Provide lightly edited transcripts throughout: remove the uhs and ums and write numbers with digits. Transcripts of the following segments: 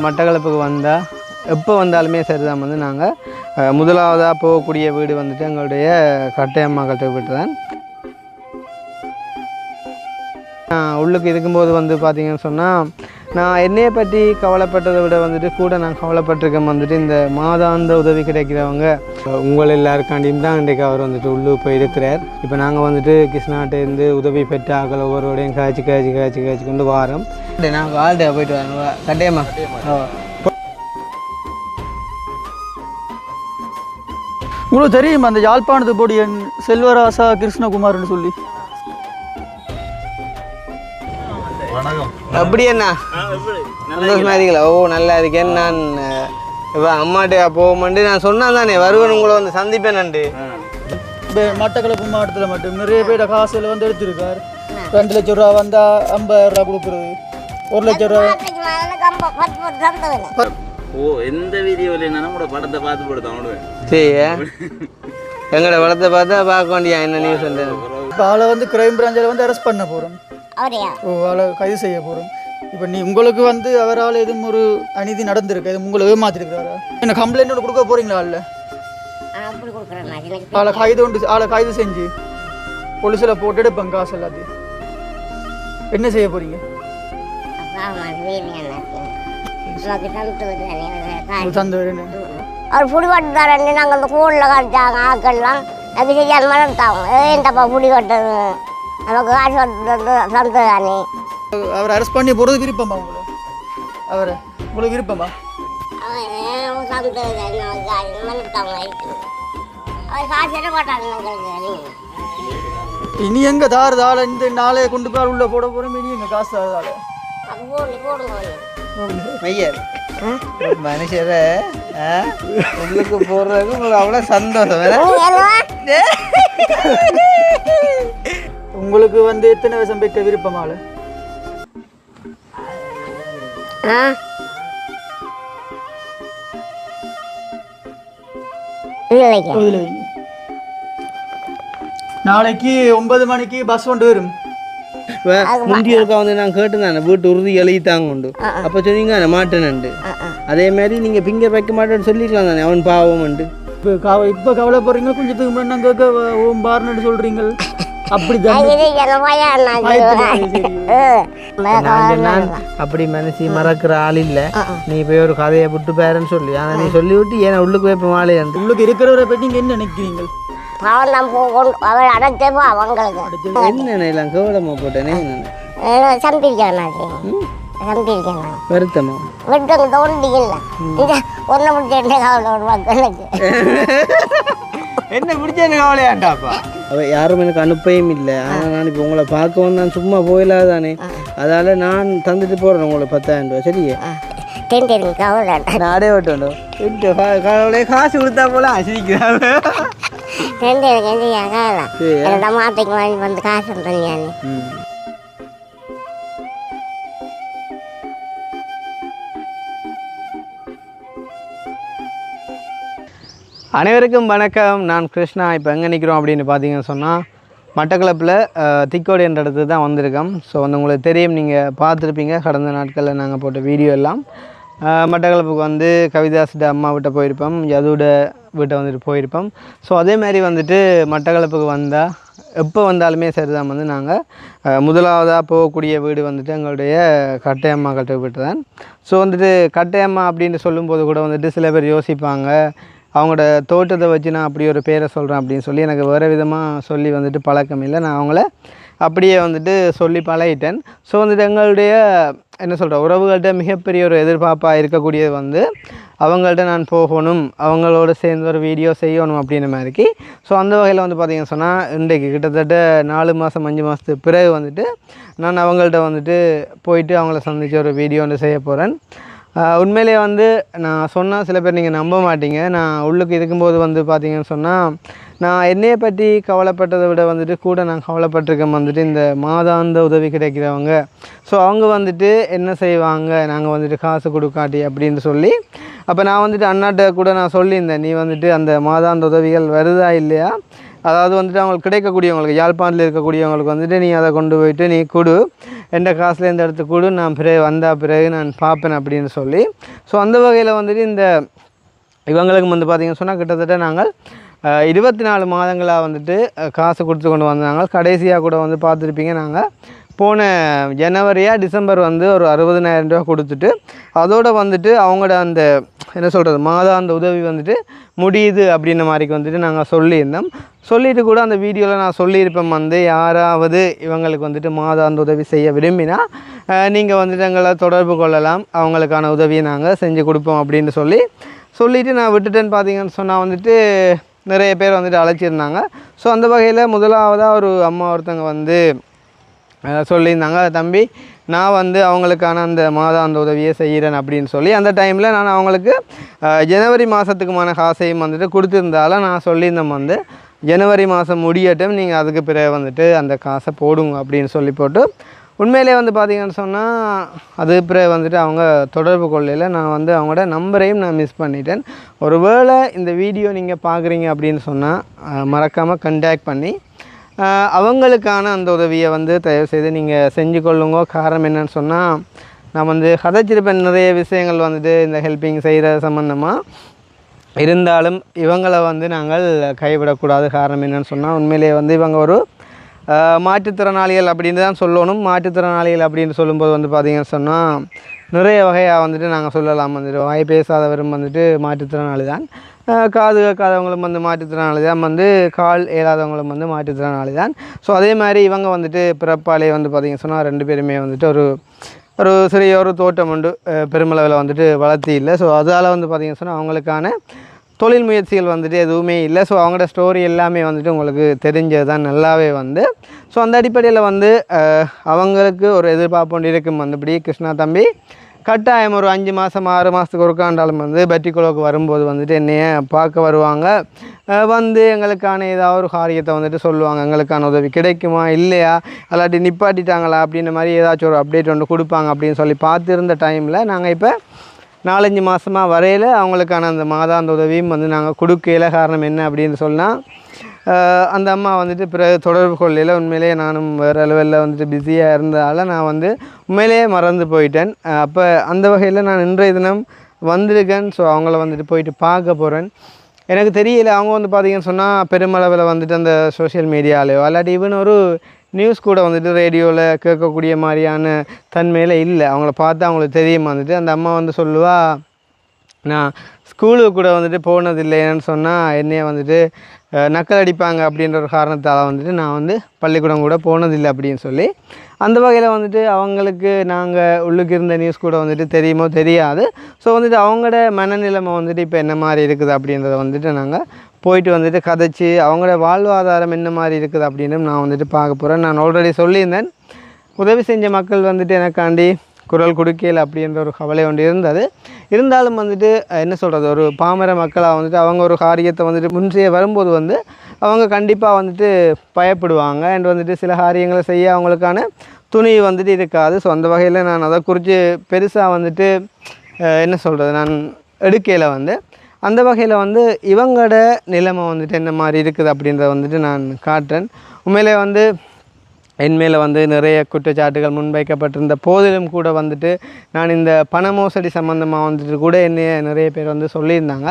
மட்டக்களப்புக்கு வந்தால் எப்போ வந்தாலுமே சரிதான் வந்து நாங்கள் முதலாவதாக போகக்கூடிய வீடு வந்துட்டு எங்களுடைய கட்டையம்மா கட்ட வீட்டு தான். உள்ளுக்கு இருக்கும்போது வந்து பார்த்திங்கன்னு சொன்னால் நான் என்னையை பற்றி கவலைப்பட்டதை விட வந்துட்டு கூட நான் கவலைப்பட்டிருக்கேன் வந்துட்டு இந்த மாதாந்த உதவி கிடைக்கிறவங்க உங்கள் எல்லாருக்காண்டியும் தான் இன்றைக்கு அவர் வந்துட்டு உள்ளுக்கு போய் இருக்கிறார். இப்போ நாங்கள் வந்துட்டு கிருஷ்ணாட்டேருந்து உதவி பெற்ற ஆக்கள் ஒவ்வொருவரையும் காய்ச்சி கொண்டு வாரோம். நாங்கள் ஆள்கிட்ட போயிட்டு வரோம் கட்டையம்மா. உங்களுக்கு தெரியுமா அந்த யாழ்ப்பாணத்து பொடியன் செல்வராசா கிருஷ்ணகுமார்னு சொல்லி? அப்படி என்ன சந்தோஷமா இருக்கீங்களா? ஓ நல்லா இருக்கேன். நான் இப்போ அம்மாட்ட போகும்போது நான் சொன்னேன் தானே வருவேன் உங்களை வந்து சந்திப்பேன்ண்டு. மட்டக்களப்பு மாவட்டத்தில் மட்டும் நிறைய பேர் காசில் வந்து எடுத்திருக்கார். 2 லட்சம் ரூபா வந்தால் 50,000 ரூபா கொடுக்குறது, 1 லட்சம் ரூபா. ஓ எந்த வீடியோவில் என்ன கூட படத்தை பார்த்து போடுதான் சரி எங்களோட படத்தை பார்த்தா பார்க்க வேண்டியா என்ன நியூஸ் வந்து. இப்போ ஆளை வந்து கிரைம் பிராஞ்சில் வந்து அரெஸ்ட் பண்ண போகிறோம். ஓ ஆளை கைது செய்ய போகிறோம். இப்போ உங்களுக்கு வந்து அவரால் எதுவும் ஒரு அநீதி நடந்திருக்கு, எதுவும் உங்களை ஏமாத்திருக்கிறாரா? என்ன கம்ப்ளைண்ட் ஒன்று கொடுக்க போகிறீங்களா? இல்லை ஆளை கைது செஞ்சு போலீஸில் போட்டு எடுப்பாங்க காசு எல்லாத்தையும். என்ன செய்ய போகிறீங்க? அவர் புடி கட்டுறாரு. நாங்கள் அந்த ஃபோனில் காட்டாங்க ஆக்கெல்லாம் அது செய்யாத மனத்தாங்க. ஏன்டப்பா புடி கட்டுறது, நமக்கு காசு கட்டுறது சந்ததானே. அவர் அரெஸ்ட் பண்ணி போகிறது விருப்பமா உங்களுக்கு? அவரை உங்களுக்கு விருப்பமா? இனி எங்க தாறுதால இந்த நாளே கொண்டு போய் உள்ள போட போறோம். இனி எங்க காசு தாறுதால மனுஷரை உள்ளுக்கு போடுறதுக்கு உங்களுக்கு அவ்வளோ சந்தோஷம். உங்களுக்கு வந்து எத்தனை வருஷம் பெற்ற விருப்பமால? நாளைக்கு 9 மணிக்கு பஸ் கொண்டு வரும். முந்தியொருக்கா வந்து நான் கேட்டுருந்தேன் வீட்டு உறுதி எழுதித்தாங்க உண்டு. அப்போ சொன்னீங்க நான் மாட்டேனண்டு. அதே மாதிரி நீங்கள் ஃபிங்கர் வைக்க மாட்டேன்னு சொல்லிக்கலாம் தானே அவன் பாவம் உண்டு. இப்போ கவலைப்படுறீங்க, கொஞ்சத்துக்கு முன்னாடி நாங்கள் ஓம் பாருன்னு சொல்கிறீங்க. அப்படி மனசி மறக்கிற ஆள் இல்லை. நீ போய் ஒரு கதையை விட்டு பேரன்னு சொல்லி ஆனால் நீ சொல்லி விட்டு ஏன்னா உள்ளுக்கு போய் இப்போ மாலை உள்ளுக்கு இருக்கிறவரை பற்றி நீங்கள் என்ன நினைக்கிறீங்க? என்ன கவலமா போட்டேனே வருத்தமா என்ன பிடிச்ச கவலையாண்டாப்பா. அவ யாரும் எனக்கு அனுப்பவும் இல்லை. ஆனால் நான் இப்போ உங்களை பார்க்கவும் தான் சும்மா போயிடாதானே. அதால நான் தந்துட்டு போறேன் உங்களுக்கு 10,000 ரூபா. சரியே நாடே விட்டோம் கவலையே காசு கொடுத்தா போல ஆசிரிக்கிறாங்க. அனைவருக்கும் வணக்கம். நான் கிருஷ்ணா. இப்போ எங்கே நிற்கிறோம் அப்படின்னு பார்த்தீங்கன்னு சொன்னால் மட்டக்களப்பில் திக்கோடி என்ற இடத்துக்கு தான் வந்திருக்கோம். ஸோ வந்து உங்களுக்கு தெரியும், நீங்கள் பார்த்துருப்பீங்க கடந்த நாட்களில் நாங்கள் போட்ட வீடியோ எல்லாம். மட்டக்களப்புக்கு வந்து கவிதாசிட்ட அம்மா வீட்டை போயிருப்போம், யதுவோட வீட்டை வந்துட்டு போயிருப்போம். ஸோ அதேமாதிரி வந்துட்டு மட்டக்களப்புக்கு வந்தால் எப்போ வந்தாலுமே சரிதான் வந்து நாங்கள் முதலாவதாக போகக்கூடிய வீடு வந்துட்டு எங்களுடைய கட்டையம்மா கட்ட வீட்டு தான். ஸோ வந்துட்டு கட்டையம்மா அப்படின்னு சொல்லும்போது கூட வந்துட்டு சில பேர் யோசிப்பாங்க, அவங்களோட தோட்டத்தை வச்சு நான் அப்படி ஒரு பேரை சொல்கிறேன் அப்படின்னு சொல்லி எனக்கு வேறு விதமாக சொல்லி வந்துட்டு பழக்கம் இல்லை. நான் அவங்கள அப்படியே வந்துட்டு சொல்லி பழகிட்டேன். ஸோ வந்துட்டு எங்களுடைய என்ன சொல்கிற உறவுகள்கிட்ட மிகப்பெரிய ஒரு எதிர்பார்ப்பாக இருக்கக்கூடியது வந்து அவங்கள்ட்ட நான் போகணும், அவங்களோட சேர்ந்து ஒரு வீடியோ செய்யணும் அப்படின்ற மாதிரிக்கு. ஸோ அந்த வகையில் வந்து பார்த்திங்கன்னு சொன்னால் இன்றைக்கு கிட்டத்தட்ட 4 மாதம் 5 மாதத்துக்கு பிறகு வந்துட்டு நான் அவங்கள்ட்ட வந்துட்டு போயிட்டு அவங்கள சந்தித்து ஒரு வீடியோ ஒன்று செய்ய போகிறேன். உண்மையிலே வந்து நான் சொன்னால் சில பேர் நீங்கள் நம்ப மாட்டீங்க. நான் உள்ளுக்கு இருக்கும்போது வந்து பார்த்திங்கன்னு சொன்னால் நான் என்னையை பற்றி கவலைப்பட்டதை விட வந்துட்டு கூட நான் கவலைப்பட்டிருக்கேன் வந்துட்டு இந்த மாதாந்த உதவி கிடைக்கிறவங்க. ஸோ அவங்க வந்துட்டு என்ன செய்வாங்க, நாங்கள் வந்துட்டு காசு கொடுக்காட்டி அப்படின்னு சொல்லி. அப்போ நான் வந்துட்டு அண்ணாட்ட கூட நான் சொல்லியிருந்தேன், நீ வந்துட்டு அந்த மாதாந்த உதவிகள் வருதா இல்லையா, அதாவது வந்துட்டு அவங்களுக்கு கிடைக்கக்கூடியவங்களுக்கு யாழ்ப்பாணத்தில் இருக்கக்கூடியவங்களுக்கு வந்துட்டு நீ அதை கொண்டு போயிட்டு நீ கொடு எந்த காசுலேருந்து எடுத்து கொடு நான் வந்தால் பிறகு நான் பார்ப்பேன் அப்படின்னு சொல்லி. ஸோ அந்த வகையில் வந்துட்டு இந்த இவங்களுக்கு வந்து பார்த்திங்கன்னு சொன்னால் கிட்டத்தட்ட நாங்கள் 24 மாதங்களாக வந்துட்டு காசு கொடுத்து கொண்டு வந்தாங்க. கடைசியாக கூட வந்து பார்த்துருப்பீங்க நாங்கள் போன ஜனவரியாக டிசம்பர் வந்து ஒரு 60,000 ரூபா கொடுத்துட்டு அதோடு வந்துட்டு அவங்களோட அந்த என்ன சொல்கிறது மாதாந்த உதவி வந்துட்டு முடியுது அப்படின்ற மாதிரிக்கு வந்துட்டு நாங்கள் சொல்லியிருந்தோம். சொல்லிட்டு கூட அந்த வீடியோவில் நான் சொல்லியிருப்பேன் வந்து யாராவது இவங்களுக்கு வந்துட்டு மாதாந்த உதவி செய்ய விரும்பினா நீங்கள் வந்துட்டு எங்களை தொடர்பு கொள்ளலாம், அவங்களுக்கான உதவியை நாங்கள் செஞ்சு கொடுப்போம் அப்படின்னு சொல்லிவிட்டு நான் விட்டுட்டேன்னு பார்த்தீங்கன்னு சொன்னால் வந்துட்டு நிறைய பேர் வந்துட்டு அழைச்சிருந்தாங்க. ஸோ அந்த வகையில் முதலாவதாக ஒரு அம்மா ஒருத்தங்க வந்து சொல்லியிருந்தாங்க, தம்பி நான் வந்து அவங்களுக்கான அந்த மாதாந்த உதவியை செய்கிறேன் அப்படின்னு சொல்லி. அந்த டைமில் நான் அவங்களுக்கு ஜனவரி மாதத்துக்குமான காசையும் வந்துட்டு கொடுத்துருந்தாலும் நான் சொல்லியிருந்தேன் வந்து ஜனவரி மாதம் முடியட்டும் நீங்கள் அதுக்கு பிறகு வந்துட்டு அந்த காசை போடுங்க அப்படின்னு சொல்லி போட்டு உண்மையிலே வந்து பார்த்திங்கன்னு சொன்னால் அது பிறகு வந்துட்டு அவங்க தொடர்பு கொள்ளையில் நான் வந்து அவங்களோட நம்பரையும் நான் மிஸ் பண்ணிட்டேன். ஒருவேளை இந்த வீடியோ நீங்கள் பார்க்குறீங்க அப்படின்னு சொன்னால் மறக்காமல் கண்டாக்ட் பண்ணி அவங்களுக்கான அந்த உதவியை வந்து தயவுசெய்து நீங்கள் செஞ்சு கொள்ளுங்க. காரணம் என்னன்னு சொன்னால் நான் வந்து கதைச்சிருப்பேன் நிறைய விஷயங்கள் வந்துட்டு இந்த ஹெல்ப்பிங் செய்கிற சம்மந்தமாக. இருந்தாலும் இவங்களை வந்து நாங்கள் கைவிடக்கூடாது. காரணம் என்னன்னு சொன்னால் உண்மையிலேயே வந்து இவங்க ஒரு மாற்றுத்திறனாளிகள் அப்படின்னு தான் சொல்லணும். மாற்றுத்திறனாளிகள் அப்படின்னு சொல்லும்போது வந்து பார்த்திங்கன்னு சொன்னால் நிறைய வகையாக வந்துட்டு நாங்கள் சொல்லலாம். வந்துட்டு வாய் பேசாதவரும் வந்துட்டு மாற்றுத்திறனாளி தான், காது கேட்காதவங்களும் வந்து மாற்றுத்திறனாளி தான், வந்து கால் ஏறாதவங்களும் வந்து மாற்றுத்திறனாளி தான். ஸோ அதே மாதிரி இவங்க வந்துட்டு பிறப்பாலே வந்து பார்த்திங்கன்னு சொன்னால் 2 பேருமே வந்துட்டு ஒரு சிறிய ஒரு தோட்டம் உண்டு, பெருமளவில் வந்துட்டு வளர்த்தி இல்லை. ஸோ அதால் வந்து பார்த்திங்கன்னு சொன்னால் அவங்களுக்கான தொழில் முயற்சிகள் வந்துட்டு எதுவுமே இல்லை. ஸோ அவங்களோட ஸ்டோரி எல்லாமே வந்துட்டு உங்களுக்கு தெரிஞ்சது தான் நல்லாவே வந்து. ஸோ அந்த அடிப்படையில் வந்து அவங்களுக்கு ஒரு எதிர்பார்ப்பு ஒன்று இருக்கும். மற்றபடி கிருஷ்ணா தம்பி கட்டாயம் ஒரு 5 மாதம் 6 மாதத்துக்கு ஒருக்காண்டாலும் வந்து பட்டிக்குளோக்கு வரும்போது வந்துட்டு என்னைய பார்க்க வருவாங்க, வந்து எங்களுக்கான ஏதாவது ஒரு காரியத்தை வந்துட்டு சொல்லுவாங்க, எங்களுக்கான உதவி கிடைக்குமா இல்லையா அல்லாட்டி நிப்பாட்டிட்டாங்களா அப்படின்ற மாதிரி ஏதாச்சும் ஒரு அப்டேட் ஒன்று கொடுப்பாங்க அப்படின்னு சொல்லி பார்த்துருந்த டைமில் நாங்கள் இப்போ 4-5 மாதமாக வரையில் அவங்களுக்கான அந்த மாதாந்த உதவியும் வந்து நாங்கள் கொடுக்கல. காரணம் என்ன அப்படின்னு சொன்னால் அந்த அம்மா வந்துட்டு பிறகு தொடர்பு கொள்ளையில் உண்மையிலேயே நானும் வேறு லெவலில் வந்துட்டு பிஸியாக இருந்ததால் நான் வந்து உண்மையிலேயே மறந்து போயிட்டேன். அப்போ அந்த வகையில் நான் இன்றைய தினம் வந்திருக்கேன். ஸோ அவங்கள வந்துட்டு போயிட்டு பார்க்க போகிறேன். எனக்கு தெரியல அவங்க வந்து பார்த்திங்கன்னு சொன்னால் பெருமளவில் வந்துட்டு அந்த சோஷியல் மீடியாலேயோ அல்லாட்டி ஈவன் ஒரு நியூஸ் கூட வந்துட்டு ரேடியோவில் கேட்கக்கூடிய மாதிரியான தன்மையில் இல்லை. அவங்கள பார்த்தா அவங்களுக்கு தெரியுமா வந்துட்டு அந்த அம்மா வந்து சொல்லுவா, நான் ஸ்கூலுக்கு கூட வந்துட்டு போனதில்லைன்னு சொன்னால் என்னைய வந்துட்டு நக்கல் அடிப்பாங்க அப்படின்ற ஒரு காரணத்தால் வந்துட்டு நான் வந்து பள்ளிக்கூடம் கூட போனதில்லை அப்படின்னு சொல்லி. அந்த வகையில் வந்துட்டு அவங்களுக்கு நாங்கள் உள்ளுக்கு இருந்த நியூஸ் கூட வந்துட்டு தெரியுமோ தெரியாது. ஸோ வந்துட்டு அவங்களோட மனநிலைமை வந்துட்டு இப்போ என்ன மாதிரி இருக்குது அப்படின்றத வந்துட்டு நாங்கள் போயிட்டு வந்துட்டு கதைச்சி அவங்களோட வாழ்வாதாரம் என்ன மாதிரி இருக்குது அப்படின்னு நான் வந்துட்டு பார்க்க போகிறேன். நான் ஆல்ரெடி சொல்லியிருந்தேன், உதவி செஞ்ச மக்கள் வந்துட்டு எனக்காண்டி குரல் கொடுக்கல அப்படின்ற ஒரு கவலை ஒன்று இருந்தது. இருந்தாலும் வந்துட்டு என்ன சொல்கிறது, ஒரு பாமர மக்களாக வந்துட்டு அவங்க ஒரு காரியத்தை வந்துட்டு முன்செய்ய வரும்போது வந்து அவங்க கண்டிப்பாக வந்துட்டு பயப்படுவாங்க. அண்ட் வந்துட்டு சில காரியங்களை செய்ய அவங்களுக்கான துணி வந்துட்டு இருக்காது. ஸோ அந்த வகையில் நான் அதை குறித்து பெருசாக வந்துட்டு என்ன சொல்கிறது நான் எடுக்கையில் வந்து அந்த வகையில் வந்து இவங்களோட நிலைமை வந்துட்டு என்ன மாதிரி இருக்குது அப்படின்றத வந்துட்டு நான் காட்டுறேன். உண்மையிலே வந்து என் மேலே வந்து நிறைய குற்றச்சாட்டுகள் முன்வைக்கப்பட்டிருந்த போதிலும் கூட வந்துட்டு நான் இந்த பண மோசடி சம்மந்தமாக வந்துட்டு கூட என்னைய நிறைய பேர் வந்து சொல்லியிருந்தாங்க.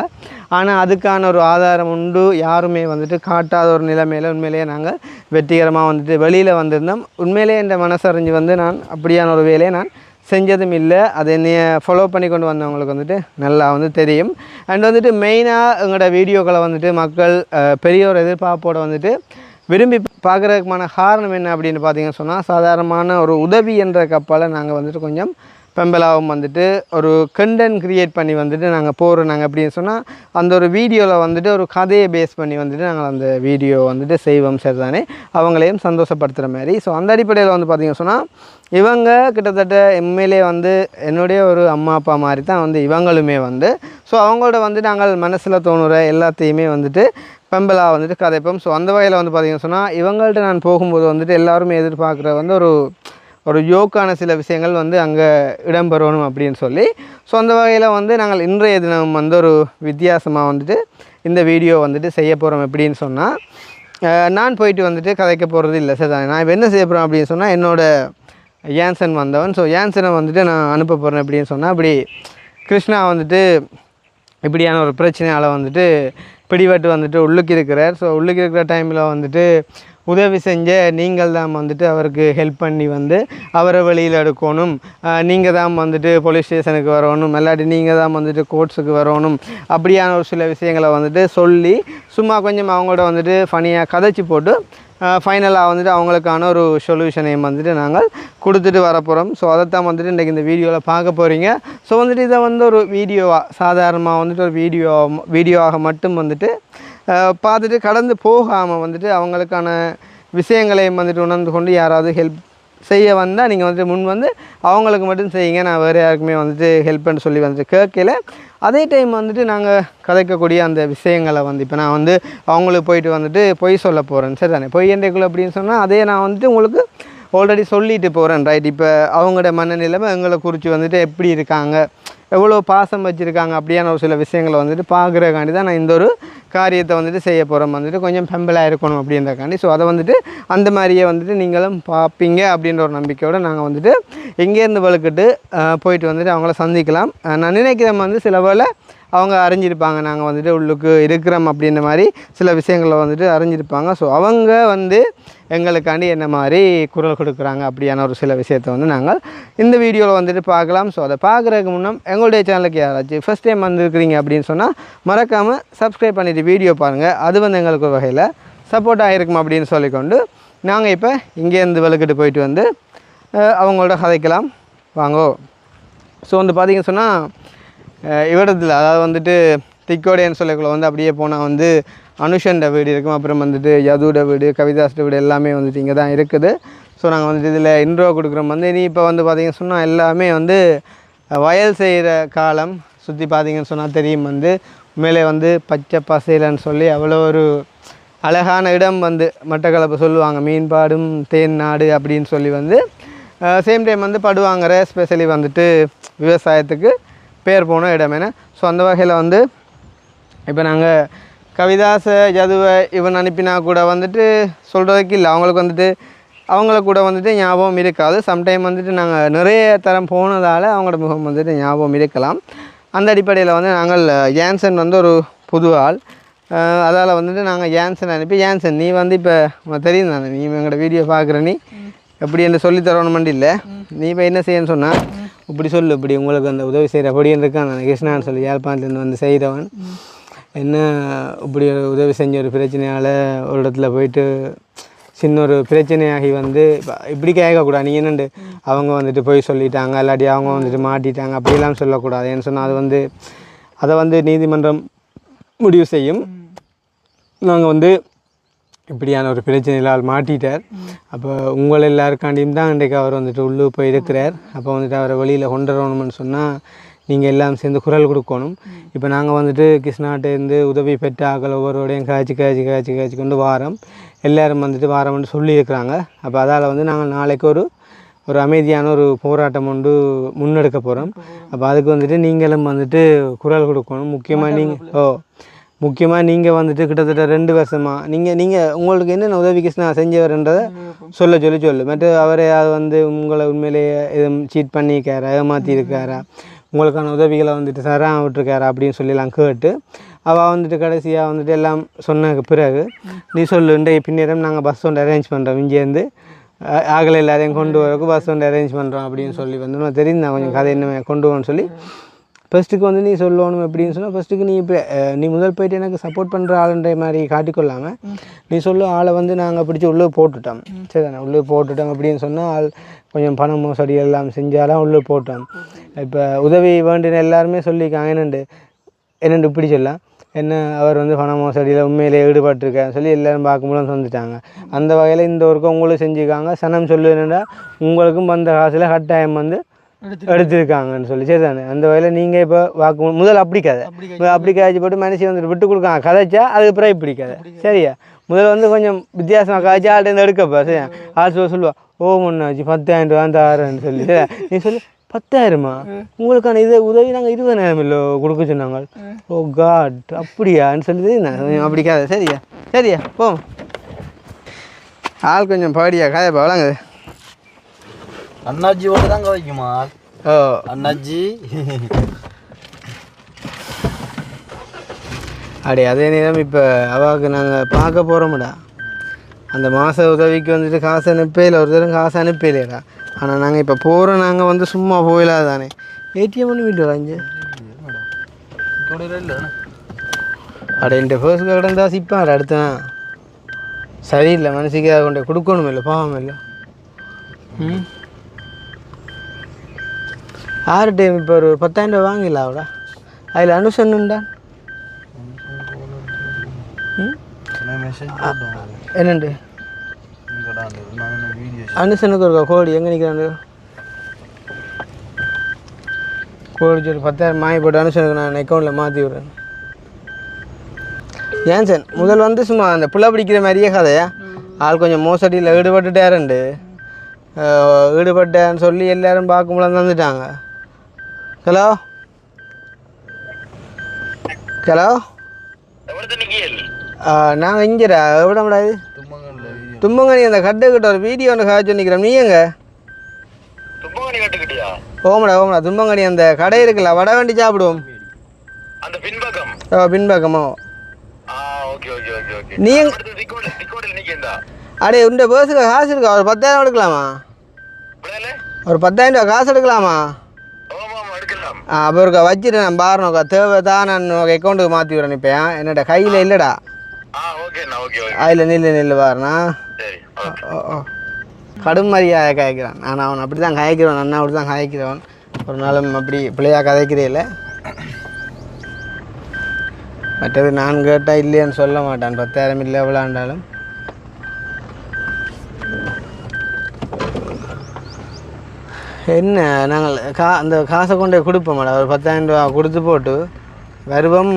ஆனால் அதுக்கான ஒரு ஆதாரம் உண்டு யாருமே வந்துட்டு காட்டாத ஒரு நிலைமையில் உண்மையிலேயே நாங்கள் வெற்றிகரமாக வந்துட்டு வெளியில் வந்திருந்தோம். உண்மையிலேயே என் மனசறிஞ்சு வந்து நான் அப்படியான ஒரு வேலையை நான் செஞ்சதும் இல்லை. அது என்னைய ஃபாலோ பண்ணி கொண்டு வந்தவங்களுக்கு வந்துட்டு நல்லா வந்து தெரியும். அண்ட் வந்துட்டு மெயினாக எங்களோட வீடியோக்களை வந்துட்டு மக்கள் பெரிய ஒரு எதிர்பார்ப்போடு வந்துட்டு விரும்பி பார்க்குறதுக்குமான காரணம் என்ன அப்படின்னு பார்த்தீங்கன்னு சொன்னால் சாதாரணமான ஒரு உதவி என்ற கப்பால் நாங்கள் வந்துட்டு கொஞ்சம் பெம்பலாவும் வந்துட்டு ஒரு கண்டென்ட் க்ரியேட் பண்ணி வந்துட்டு நாங்கள் போகிறோம். நாங்கள் அப்படின்னு சொன்னால் அந்த ஒரு வீடியோவில் வந்துட்டு ஒரு கதையை பேஸ் பண்ணி வந்துட்டு நாங்கள் அந்த வீடியோ வந்துட்டு செய்வோம் சரி தானே, அவங்களையும் சந்தோஷப்படுத்துகிற மாதிரி. ஸோ அந்த அடிப்படையில் வந்து பார்த்திங்கன்னு சொன்னால் இவங்க கிட்டத்தட்ட எம்எல்ஏ வந்து என்னுடைய ஒரு அம்மா அப்பா மாதிரி தான் வந்து இவங்களுமே வந்து. ஸோ அவங்களோட வந்து நாங்கள் மனசில் தோணுற எல்லாத்தையுமே வந்துட்டு பெம்பலாக வந்துட்டு கதைப்போம். ஸோ அந்த வகையில் வந்து பார்த்திங்கன்னு சொன்னால் இவங்கள்ட்ட நான் போகும்போது வந்துட்டு எல்லாருமே எதிர்பார்க்குற வந்து ஒரு யோக்கான சில விஷயங்கள் வந்து அங்கே இடம்பெறணும் அப்படின்னு சொல்லி. ஸோ அந்த வகையில் வந்து நாங்கள் இன்றைய தினம் வந்து ஒரு வித்தியாசமாக வந்துட்டு இந்த வீடியோ வந்துட்டு செய்ய போகிறோம் எப்படின்னு சொன்னால் நான் போயிட்டு வந்துட்டு கதைக்க போகிறது இல்லை சரிதானே. நான் இப்போ என்ன செய்ய போகிறேன் அப்படின்னு சொன்னால் என்னோடய ஏன்சன் வந்தவன். ஸோ ஏன்சனை வந்துட்டு நான் அனுப்ப போகிறேன் அப்படின்னு சொன்னால் அப்படி கிருஷ்ணா வந்துட்டு இப்படியான ஒரு பிரச்சனையால் வந்துட்டு பிடிபட்டு வந்துட்டு உள்ளுக்கு இருக்கிறார். ஸோ உள்ளுக்கு இருக்கிற டைமில் வந்துட்டு உதவி செஞ்ச நீங்கள் தான் வந்துட்டு அவருக்கு ஹெல்ப் பண்ணி வந்து அவரை வெளியில் எடுக்கணும், நீங்கள் தான் வந்துட்டு போலீஸ் ஸ்டேஷனுக்கு வரணும், இல்லாட்டி நீங்கள் தான் வந்துட்டு கோர்ட்ஸுக்கு வரணும், அப்படியான ஒரு சில விஷயங்களை வந்துட்டு சொல்லி சும்மா கொஞ்சம் அவங்களோட வந்துட்டு ஃபனியாக கதைச்சி போட்டு ஃபைனலாக வந்துட்டு அவங்களுக்கான ஒரு சொல்யூஷனையும் வந்துட்டு நாங்கள் கொடுத்துட்டு வரப்போகிறோம். ஸோ அதைத்தான் வந்துட்டு இன்றைக்கி இந்த வீடியோவில் பார்க்க போகிறீங்க. ஸோ வந்துட்டு இதை வந்து ஒரு வீடியோவாக சாதாரணமாக வந்துட்டு ஒரு வீடியோவாக மட்டும் வந்துட்டு பார்த்துட்டு கடந்து போகாமல் வந்துட்டு அவங்களுக்கான விஷயங்களையும் வந்துட்டு உணர்ந்து கொண்டு யாராவது ஹெல்ப் செய்ய வந்தால் நீங்கள் வந்துட்டு முன் வந்து அவங்களுக்கு மட்டும் செய்யுங்க, நான் வேறு யாருக்குமே வந்துட்டு ஹெல்ப் பண்ணி சொல்லி வந்துட்டு கேட்கல. அதே டைம் வந்துட்டு நாங்கள் கதைக்கக்கூடிய அந்த விஷயங்களை வந்து இப்போ நான் வந்து அவங்களுக்கு போயிட்டு வந்துட்டு பொய் சொல்ல போகிறேன் சரி தானே. பொய் என்றைக்குள்ள அப்படின்னு சொன்னால் அதே நான் வந்துட்டு உங்களுக்கு ஆல்ரெடி சொல்லிட்டு போகிறேன் ரைட். இப்போ அவங்களோட மனநிலைமை எங்களை குறித்து வந்துட்டு எப்படி இருக்காங்க, எவ்வளோ பாசம் வச்சுருக்காங்க, அப்படியான ஒரு சில விஷயங்களை வந்துட்டு பார்க்குறக்காண்டி தான் நான் இந்த ஒரு காரியத்தை வந்துட்டு செய்ய போகிறோம். வந்துட்டு கொஞ்சம் பெம்பலாக இருக்கணும் அப்படின்றக்காண்டி. ஸோ அதை வந்துட்டு அந்த மாதிரியே வந்துட்டு நீங்களும் பார்ப்பீங்க அப்படின்ற ஒரு நம்பிக்கையோடு நாங்கள் வந்துட்டு எங்கேருந்து வலுக்கிட்டு போயிட்டு வந்துட்டு அவங்கள சந்திக்கலாம். நான் நினைக்கிறேன் வந்து சில வேளை அவங்க அறிஞ்சிருப்பாங்க நாங்கள் வந்துட்டு உள்ளுக்கு இருக்கிறோம் அப்படின்ற மாதிரி சில விஷயங்களை வந்துட்டு அறிஞ்சிருப்பாங்க. ஸோ அவங்க வந்து எங்களுக்காண்டி என்ன மாதிரி குரல் கொடுக்குறாங்க அப்படியான ஒரு சில விஷயத்தை வந்து நாங்கள் இந்த வீடியோவில் வந்துட்டு பார்க்கலாம். ஸோ அதை பார்க்குறதுக்கு முன்னே எங்களுடைய சேனலுக்கு யாராச்சும் ஃபஸ்ட் டைம் வந்துருக்கிறீங்க அப்படின்னு சொன்னால் மறக்காமல் சப்ஸ்கிரைப் பண்ணிவிட்டு வீடியோ பாருங்கள். அது வந்து எங்களுக்கு ஒரு வகையில் சப்போர்ட் ஆகிருக்கும் அப்படின்னு சொல்லிக்கொண்டு நாங்கள் இப்போ இங்கேருந்து வலுக்கிட்டு போயிட்டு வந்து அவங்களோட கதைக்கலாம் வாங்கோ. ஸோ வந்து பார்த்திங்க சொன்னால் இவ்விடத்தில் அதாவது வந்துட்டு திக்கோடைன்னு சொல்லக்குள்ள வந்து அப்படியே போனால் வந்து அனுஷன்ட வீடு இருக்கும், அப்புறம் வந்துட்டு யதுவோட வீடு, கவிதாஸ்ட வீடு எல்லாமே வந்துட்டு இங்கே தான் இருக்குது. ஸோ நாங்கள் வந்துட்டு இதில் இன்ட்ரோ கொடுக்குறோம். வந்து இனி இப்போ வந்து பார்த்திங்கன்னு சொன்னால் எல்லாமே வந்து வயல் செய்கிற காலம். சுற்றி பார்த்திங்கன்னு சொன்னால் தெரியும் வந்து உண்மையிலே வந்து பச்சை பசையிலன்னு சொல்லி அவ்வளோ ஒரு அழகான இடம் வந்து மட்டக்களப்பு சொல்லுவாங்க, மீன்பாடும் தேன் நாடு அப்படின்னு சொல்லி வந்து சேம் டைம் வந்து படுவாங்கிற ஸ்பெஷலி வந்துட்டு விவசாயத்துக்கு பேர் போன இடம் என்ன. ஸோ அந்த வகையில் வந்து இப்போ நாங்கள் கவிதாசை யதுவை இவன் அனுப்பினா கூட வந்துட்டு சொல்கிறதுக்கு இல்லை, அவங்களுக்கு வந்துட்டு அவங்கள கூட வந்துட்டு ஞாபகம் இருக்காது. சம்டைம் வந்துட்டு நாங்கள் நிறைய தரம் போனதால் அவங்களோட முகம் வந்துட்டு ஞாபகம் இருக்கலாம். அந்த அடிப்படையில் வந்து நாங்கள் ஏன்சன் வந்து ஒரு புது ஆள், அதால் வந்துட்டு நாங்கள் ஏன்சன் அனுப்பி ஏன்சன் நீ வந்து இப்போ தெரியும் தானே, நீ எங்களோட வீடியோ பார்க்குற நீ எப்படி என்று சொல்லி தரணுமெண்டு இல்லை, நீ இப்போ என்ன செய்யன்னு சொன்னால் இப்படி சொல்லு, இப்படி உங்களுக்கு அந்த உதவி செய்கிற அப்படின்னு இருக்கான் நான் கிருஷ்ணான்னு சொல்லி யாழ்ப்பாணத்துலேருந்து வந்து செய்கிறவன் என்ன இப்படி ஒரு உதவி செஞ்ச ஒரு பிரச்சனையால் ஒரு இடத்துல போயிட்டு சின்ன ஒரு பிரச்சனையாகி வந்து இப்படி கேட்கக்கூடாது. நீ என்னண்டு அவங்க வந்துட்டு போய் சொல்லிட்டாங்க இல்லாட்டி அவங்க வந்துட்டு மாட்டிட்டாங்க அப்படிலாம் சொல்லக்கூடாது. ஏன்னு சொன்னால் அது வந்து அதை வந்து நீதிமன்றம் முடிவு செய்யும். நாங்கள் வந்து இப்படியான ஒரு பிரச்சனையால் மாட்டிட்டார். அப்போ உங்கள் எல்லாருக்காண்டியும் தான் இன்றைக்கு அவர் வந்துட்டு உள்ளே போய் இருக்கிறார். அப்போ வந்துட்டு அவரை வெளியில் கொண்டு வரணும்னு சொன்னால் நீங்கள் எல்லாம் சேர்ந்து குரல் கொடுக்கணும். இப்போ நாங்கள் வந்துட்டு கிருஷ்ணாட்டேருந்து உதவி பெற்ற ஆக்கள் ஒவ்வொருடையும் காய்ச்சி கொண்டு வாரம் எல்லோரும் வந்துட்டு வாரம்னு சொல்லியிருக்கிறாங்க. அப்போ அதால் வந்து நாங்கள் நாளைக்கு ஒரு அமைதியான ஒரு போராட்டம் ஒன்று முன்னெடுக்க போகிறோம். அப்போ அதுக்கு வந்துட்டு நீங்களும் வந்துட்டு குரல் கொடுக்கணும். முக்கியமாக நீங்கள் வந்துட்டு கிட்டத்தட்ட 2 வருஷமாக நீங்கள் உங்களுக்கு என்னென்ன உதவி கிருஷ்ணா செஞ்சவர்ன்றதை சொல்லு. மற்ற அவரை வந்து உங்களை உண்மையிலேயே எதுவும் சீட் பண்ணியிருக்காரா, ஏமாற்றிருக்காரா, உங்களுக்கான உதவிகளை வந்துட்டு சராக விட்டுருக்காரா அப்படின்னு சொல்லலாம் கேட்டு அவள் வந்துட்டு கடைசியாக வந்துட்டு எல்லாம் சொன்ன பிறகு நீ சொல்லு, இன்றைய பின்னேரம் நாங்கள் பஸ் ஒன்று அரேஞ்ச் பண்ணுறோம், இங்கேருந்து ஆகலை எல்லாரையும் கொண்டு வரக்கு பஸ் ஒன்று அரேஞ்ச் பண்ணுறோம் அப்படின்னு சொல்லி வந்து நான் தெரியும் நான் கொஞ்சம் கதை என்ன கொண்டு வரணும்னு சொல்லி ஃபஸ்ட்டுக்கு வந்து நீ சொல்லணும் எப்படின்னு சொன்னால் ஃபஸ்ட்டுக்கு நீ முதல் போய்ட்டு எனக்கு சப்போர்ட் பண்ணுற ஆளுன்ற மாதிரி காட்டிக்கொள்ளாமல் நீ சொல்ல ஆளை வந்து நாங்கள் பிடிச்சி உள்ளே போட்டுட்டோம் சரி தானே, உள்ளே போட்டுட்டோம் அப்படின்னு சொன்னால் ஆள் கொஞ்சம் பணம் மோசடி எல்லாம் செஞ்சாலும் உள்ளே போட்டோம். இப்போ உதவி வேண்டின எல்லாருமே சொல்லியிருக்காங்க என்னென்று இப்படி சொல்லலாம் என்ன அவர் வந்து பண மோசடியில் உண்மையிலே ஈடுபட்டிருக்கான்னு சொல்லி எல்லோரும் பார்க்கும்போது வந்துட்டாங்க. அந்த வகையில் இந்த ஒர்க்கை உங்களுக்கு செஞ்சுருக்காங்க. சனம் சொல்லு என்னென்னா உங்களுக்கும் வந்த காசில் கட்டாயம் வந்து எடுத்திருக்காங்கன்னு சொல்லி சரி தானே. அந்த வகையில் நீங்கள் இப்போ வாக்கு முதல் அப்படி காய்ச்சி போட்டு மனுஷன் வந்துட்டு விட்டு கொடுக்காங்க கதைச்சா அதுக்கப்புறம் இப்படி கதை சரியா. முதல்ல வந்து கொஞ்சம் வித்தியாசமாக காய்ச்சி ஆள்கிட்ட எடுக்கப்பா சரியா. ஆள் சொல்லுவா முன்னாச்சு 10,000 ரூபா தாரேன்னு சொல்லி சரி. நீ சொல்லு 10,000மா உங்களுக்கான உதவி நாங்கள் 20,000 இல்லை கொடுக்க சொன்னாங்க. ஓ காட் அப்படியான்னு சொல்லி நான் அப்படி கதை சரியா போ ஆள் கொஞ்சம் பாடியா காயப்பா வழங்குது அண்ணாஜியோட தாங்க வைக்குமா ஓ அண்ணாஜி அப்படி அதே நேரம் இப்போ அவாவுக்கு நாங்கள் பார்க்க போகிறோம்டா அந்த மாத உதவிக்கு வந்துட்டு காசு அனுப்பையில் ஒரு தரம் காசு அனுப்பலையடா ஆனால் நாங்கள் இப்போ போகிறோம் நாங்கள் வந்து சும்மா போயிடாது தானே ஏடிஎம் பண்ணி வீட்டு வராங்க அட என் ஃபர்ஸ்ட் கிடந்தா சிப்பான் அடுத்தான் சரியில்லை மனசுக்கு அதை கொண்டு கொடுக்கணும் இல்லை பாவம் இல்லை ம் 6 டைம் இப்போ ஒரு 10,000 ரூபா வாங்கிடலாம் அவடா அதில் அனுசன்னுண்டா ம் என்னண்டு அனுசனுக்கு இருக்கா கோடி எங்கே நிற்கிறாண்டு கோடி சொல்லி 10,000 மாறி போட்டு அனுசனுக்கு நான் அக்கௌண்ட்டில் மாற்றி விட்றேன் ஏன் சார் முதல் வந்து சும்மா அந்த புள்ள பிடிக்கிற மாதிரியே கதையா ஆள் கொஞ்சம் மோசடியில் ஈடுபட்டுட்டாருண்டு ஈடுபட்டேன்னு சொல்லி எல்லோரும் பார்க்கும்போது வந்துட்டாங்க ஹலோ ஹலோ நாங்கள் இங்கேடா எவ்வளோ முடியாது தும்பங்கனி அந்த கட்டுக்கிட்ட ஒரு வீடியோ ஒன்று காய்ச்சி நிற்கிறோம் நீ எங்க ஓமடா ஓமடா தும்பங்கனி அந்த கடை இருக்குல்ல வடை வண்டி சாப்பிடுவோம் பின்பக்கமோ நீ அடே உண்ட பேர்ஸுக்கு காசு இருக்கா ஒரு 10,000 எடுக்கலாமா ஒரு 10,000 ரூபா காசு எடுக்கலாமா அப்போ இருக்கா வச்சுட்டு நான் பாருனோக்கா தேவை தான் நான் அக்கௌண்ட்டுக்கு மாற்றி விட்றேன் இப்போ என்னோட கையில் இல்லைடா அதில் நில்லு பாருண்ணா கடும் மரியாதை காய்க்கிறான் நான் அவன் அப்படி தான் காய்க்கிறவன் அண்ணா அப்படி தான் காய்க்கிறவன் ஒரு நாளும் அப்படி பிள்ளையாக கதைக்கிறே இல்லை மற்றது நான் கேட்டால் இல்லைன்னு சொல்ல மாட்டான் 10,000 இல்லை எவ்வளோண்டாலும் என்ன நாங்கள் அந்த காசை கொண்டு கொடுப்போம் மேடம் ஒரு 10,000 ரூபா கொடுத்து போட்டு வருவோம்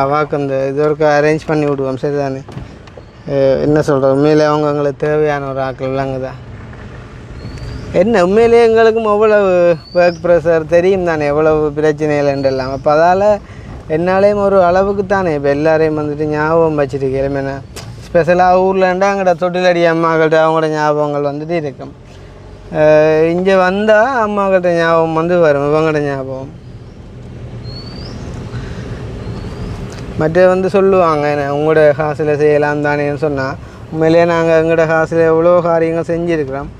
அவாக்கு அந்த இது ஒரு அரேஞ்ச் பண்ணி விடுவோம் சரிதானே என்ன சொல்கிறோம் உண்மையிலே அவங்க எங்களுக்கு தேவையான ஒரு ஆக்கள் விளங்குதா என்ன உண்மையிலே எங்களுக்கும் எவ்வளவு ஒர்க் ப்ரெஷர் தெரியும் தானே எவ்வளவு பிரச்சனைகள் அப்போ அதால் என்னாலேயும் ஒரு அளவுக்கு தானே இப்போ எல்லாரையும் வந்துட்டு ஞாபகம் வச்சுருக்கேன் என்ன ஸ்பெஷலாக ஊர்லண்டா அங்கட தொட்டிலடி அம்மாக்கிட்ட அவங்களோட ஞாபகங்கள் வந்துட்டு இருக்கும் இங்கே வந்தால் அம்மாக்கிட்ட ஞாபகம் வந்து வரும் இவங்கள்ட ஞாபகம் மற்ற வந்து சொல்லுவாங்க என்ன உங்களோட காசில் செய்யலாம் தானேன்னு சொன்னால் உண்மையிலேயே நாங்கள் எங்களோட காசில் எவ்வளோ காரியங்கள் செஞ்சுருக்கிறோம்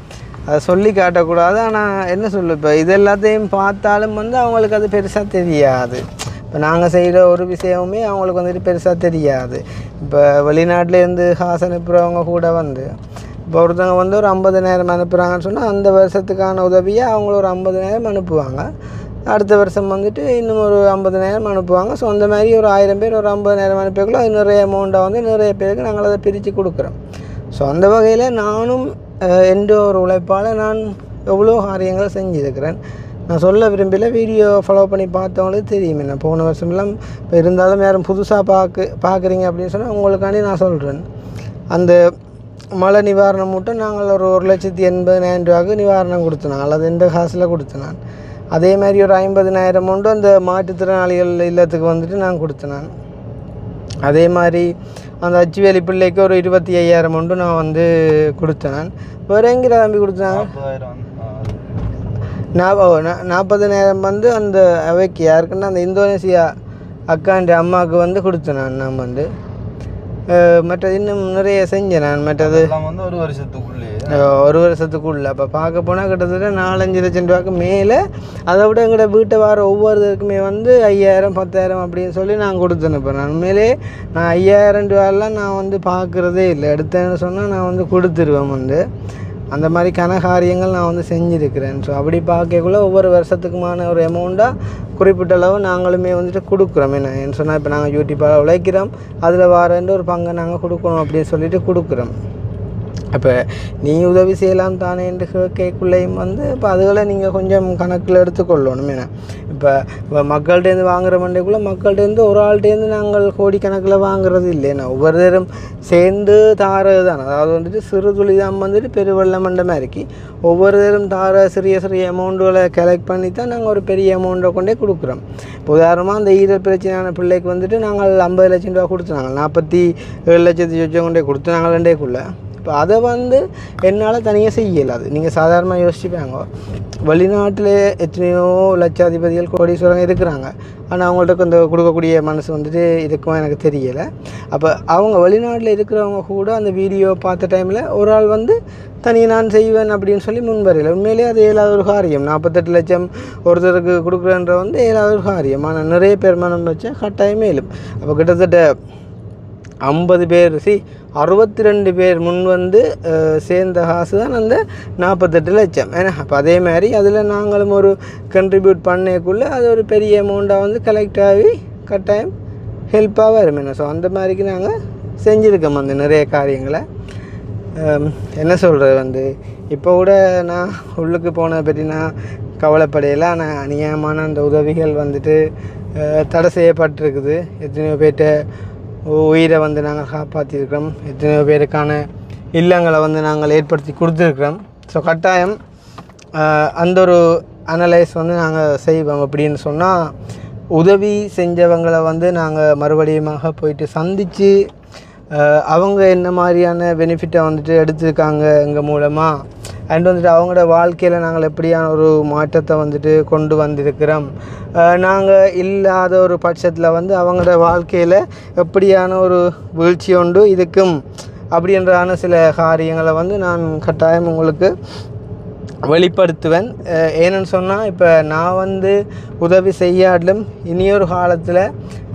அதை சொல்லி காட்டக்கூடாது ஆனால் என்ன சொல்லு இப்போ இது எல்லாத்தையும் பார்த்தாலும் வந்து அவங்களுக்கு அது பெருசாக தெரியாது இப்போ நாங்கள் செய்கிற ஒரு விஷயமுமே அவங்களுக்கு வந்துட்டு பெருசாக தெரியாது இப்போ வெளிநாட்டிலேருந்து காசு அனுப்புகிறவங்க கூட வந்து இப்போ ஒருத்தவங்க வந்து ஒரு 50,000 அனுப்புகிறாங்கன்னு சொன்னால் அந்த வருஷத்துக்கான உதவியை அவங்கள ஒரு 50,000 அனுப்புவாங்க அடுத்த வருஷம் வந்துட்டு இன்னும் ஒரு 50,000 அனுப்புவாங்க ஸோ அந்த மாதிரி ஒரு 1000 பேர் ஒரு 50,000 அனுப்பிக்குள்ள அது நிறைய அமௌண்ட்டை வந்து நிறைய பேருக்கு நாங்கள் அதை பிரித்து கொடுக்குறோம் ஸோ அந்த வகையில் நானும் எந்த ஒரு உழைப்பால் நான் எவ்வளோ காரியங்கள் செஞ்சுருக்கிறேன் நான் சொல்ல விரும்பல வீடியோ ஃபாலோ பண்ணி பார்த்தவங்களுக்கு தெரியும் என்ன போன வருஷம்லாம் இப்போ இருந்தாலும் யாரும் புதுசாக பார்க்குறீங்க அப்படின்னு சொன்னால் உங்களுக்காண்டி நான் சொல்கிறேன் அந்த மழை நிவாரணம் மட்டும் நாங்கள் ஒரு 1,80,000 ரூபாய்க்கு நிவாரணம் கொடுத்தோம் அல்லது எந்த காசில் கொடுத்தேன் நான் அதே மாதிரி ஒரு 50,000 மட்டும் அந்த மாற்றுத்திறனாளிகள் இல்லத்துக்கு வந்துட்டு நான் கொடுத்தேன் நான் அதே மாதிரி அந்த அச்சுவேலி பிள்ளைக்கு ஒரு 25,000 மட்டும் நான் வந்து கொடுத்தேன் நான் வேறு எங்கே தம்பி கொடுத்தாங்க 40,000 வந்து அந்த அவைக்கு யாருக்குன்னா அந்த இந்தோனேசியா அக்காண்ட அம்மாவுக்கு வந்து கொடுத்தேன் நான் வந்து மற்றது இன்னும் நிறைய செஞ்சேன் நான் மற்றது வந்து ஒரு வருஷத்துக்குள்ளே அப்போ பார்க்க போனால் கிட்டத்தட்ட 4-5 லட்சம் ரூபாய்க்கு மேலே அதை விட எங்களோட வீட்டை வர ஒவ்வொருத்தருக்குமே வந்து 5,000 10,000 அப்படின்னு சொல்லி நான் கொடுத்தேன் இப்போ நான் உண்மையிலே நான் 5,000 ரூபாயெல்லாம் நான் வந்து பார்க்குறதே இல்லை எடுத்தேன்னு சொன்னால் நான் வந்து கொடுத்துருவேன் வந்து அந்த மாதிரி காரியங்கள் நான் வந்து செஞ்சுருக்கிறேன் ஸோ அப்படி பார்க்கக்குள்ள ஒவ்வொரு வருஷத்துக்குமான ஒரு அமௌண்ட்டாக குறிப்பிட்ட அளவு நாங்களுமே வந்துட்டு கொடுக்குறோம் என்ன சொன்னால் இப்போ நாங்கள் யூடியூப்பாக உழைக்கிறோம் அதில் வாரண்டு ஒரு பங்கை நாங்கள் கொடுக்கணும் அப்படின்னு சொல்லிட்டு கொடுக்குறோம் அப்போ நீ உதவி செய்யலாம் தானே என்று கேட்குள்ளேயும் வந்து இப்போ அதுகளை நீங்கள் கொஞ்சம் கணக்கில் எடுத்துக்கொள்ளணும் என்ன இப்போ மக்கள்கிட்டேருந்து வாங்குகிற மண்டைக்குள்ளே மக்கள்கிட்டேருந்து ஒரு ஆள்கிட்டேருந்து நாங்கள் கோடிக்கணக்கில் வாங்குறது இல்லைன்னா ஒவ்வொருத்தரும் சேர்ந்து தாரது தான் அதாவது வந்துட்டு சிறு துளி தான் வந்துட்டு பெருவெள்ள மண்டை மாதிரிக்கு ஒவ்வொருத்தரும் தார சிறிய அமௌண்ட்டுகளை கலெக்ட் பண்ணி தான் நாங்கள் ஒரு பெரிய அமௌண்ட்டை கொண்டே கொடுக்குறோம் இப்போ உதாரணமாக அந்த ஈரல் பிரச்சனையான பிள்ளைக்கு வந்துட்டு நாங்கள் 50 லட்சம் ரூபா கொடுத்துனாங்க 47 லட்சத்து சொச்சம் கொண்டே கொடுத்து நாங்கள் ரெண்டேக்குள்ளே இப்போ அதை வந்து என்னால் தனியாக செய்ய இயலாது. நீங்கள் சாதாரணமாக யோசிச்சுப்பாங்க, வெளிநாட்டில் எத்தனையோ லட்சாதிபதிகள் கோடீஸ்வரங்க இருக்கிறாங்க, ஆனால் அவங்கள்ட்ட இந்த கொடுக்கக்கூடிய மனசு வந்துட்டு இதுக்கும் எனக்கு தெரியலை. அப்போ அவங்க வெளிநாட்டில் இருக்கிறவங்க கூட அந்த வீடியோ பார்த்த டைமில் ஒரு ஆள் வந்து தனியாக நான் செய்வேன் அப்படின்னு சொல்லி முன்வரையில். உண்மையிலேயே அது இயலாத ஒரு காரியம். 48 லட்சம் ஒருத்தருக்கு கொடுக்குறன்ற வந்து இயலாத ஒரு காரியம். ஆனால் நிறைய பேர் மனம் வச்சா கட்டாயமே இயலும். அப்போ கிட்டத்தட்ட 50 பேர் 62 பேர் முன் வந்து சேர்ந்த காசு தான் அந்த 48 லட்சம். ஏன்னா அப்போ அதே மாதிரி அதில் நாங்களும் ஒரு கண்ட்ரிபியூட் பண்ணக்குள்ளே அது ஒரு பெரிய அமௌண்ட்டாக வந்து கலெக்ட் ஆகி கட்டாயம் ஹெல்ப்பாக வரும். என்ன ஸோ அந்த மாதிரிக்கு நாங்கள் செஞ்சுருக்கோம் அந்த நிறைய காரியங்களை. என்ன சொல்கிறது வந்து இப்போ கூட நான் உள்ளுக்கு போன பற்றி நான் கவலைப்படையில். ஆனால் அநியாயமான அந்த உதவிகள் வந்துட்டு தடை செய்யப்பட்டிருக்குது. எத்தனையோ பேர்கிட்ட உயிரை வந்து நாங்கள் காப்பாற்றிருக்கிறோம், எத்தனையோ பேருக்கான இல்லங்களை வந்து நாங்கள் ஏற்படுத்தி கொடுத்துருக்குறோம். ஸோ கட்டாயம் அந்த ஒரு அனலைஸ் வந்து நாங்கள் செய்வோம். அப்படின்னு சொன்னால் உதவி செஞ்சவங்களை வந்து நாங்கள் மறுபடியுமாக போயிட்டு சந்தித்து அவங்க என்ன மாதிரியான பெனிஃபிட்டை வந்துட்டு எடுத்திருக்காங்க எங்கள் மூலமாக, அண்ட் வந்துட்டு அவங்களோட வாழ்க்கையில் நாங்கள் எப்படியான ஒரு மாற்றத்தை வந்துட்டு கொண்டு வந்திருக்கிறோம், நாங்கள் இல்லாத ஒரு பட்சத்தில் வந்து அவங்களோட வாழ்க்கையில் எப்படியான ஒரு வீழ்ச்சி உண்டு இதுக்கும் அப்படின்றான சில காரியங்களை வந்து நான் கட்டாயம் உங்களுக்கு வெளிப்படுத்துவேன். ஏன்னு சொன்னால் இப்போ நான் வந்து உதவி செய்யாட்டிலும் இனியொரு காலத்தில்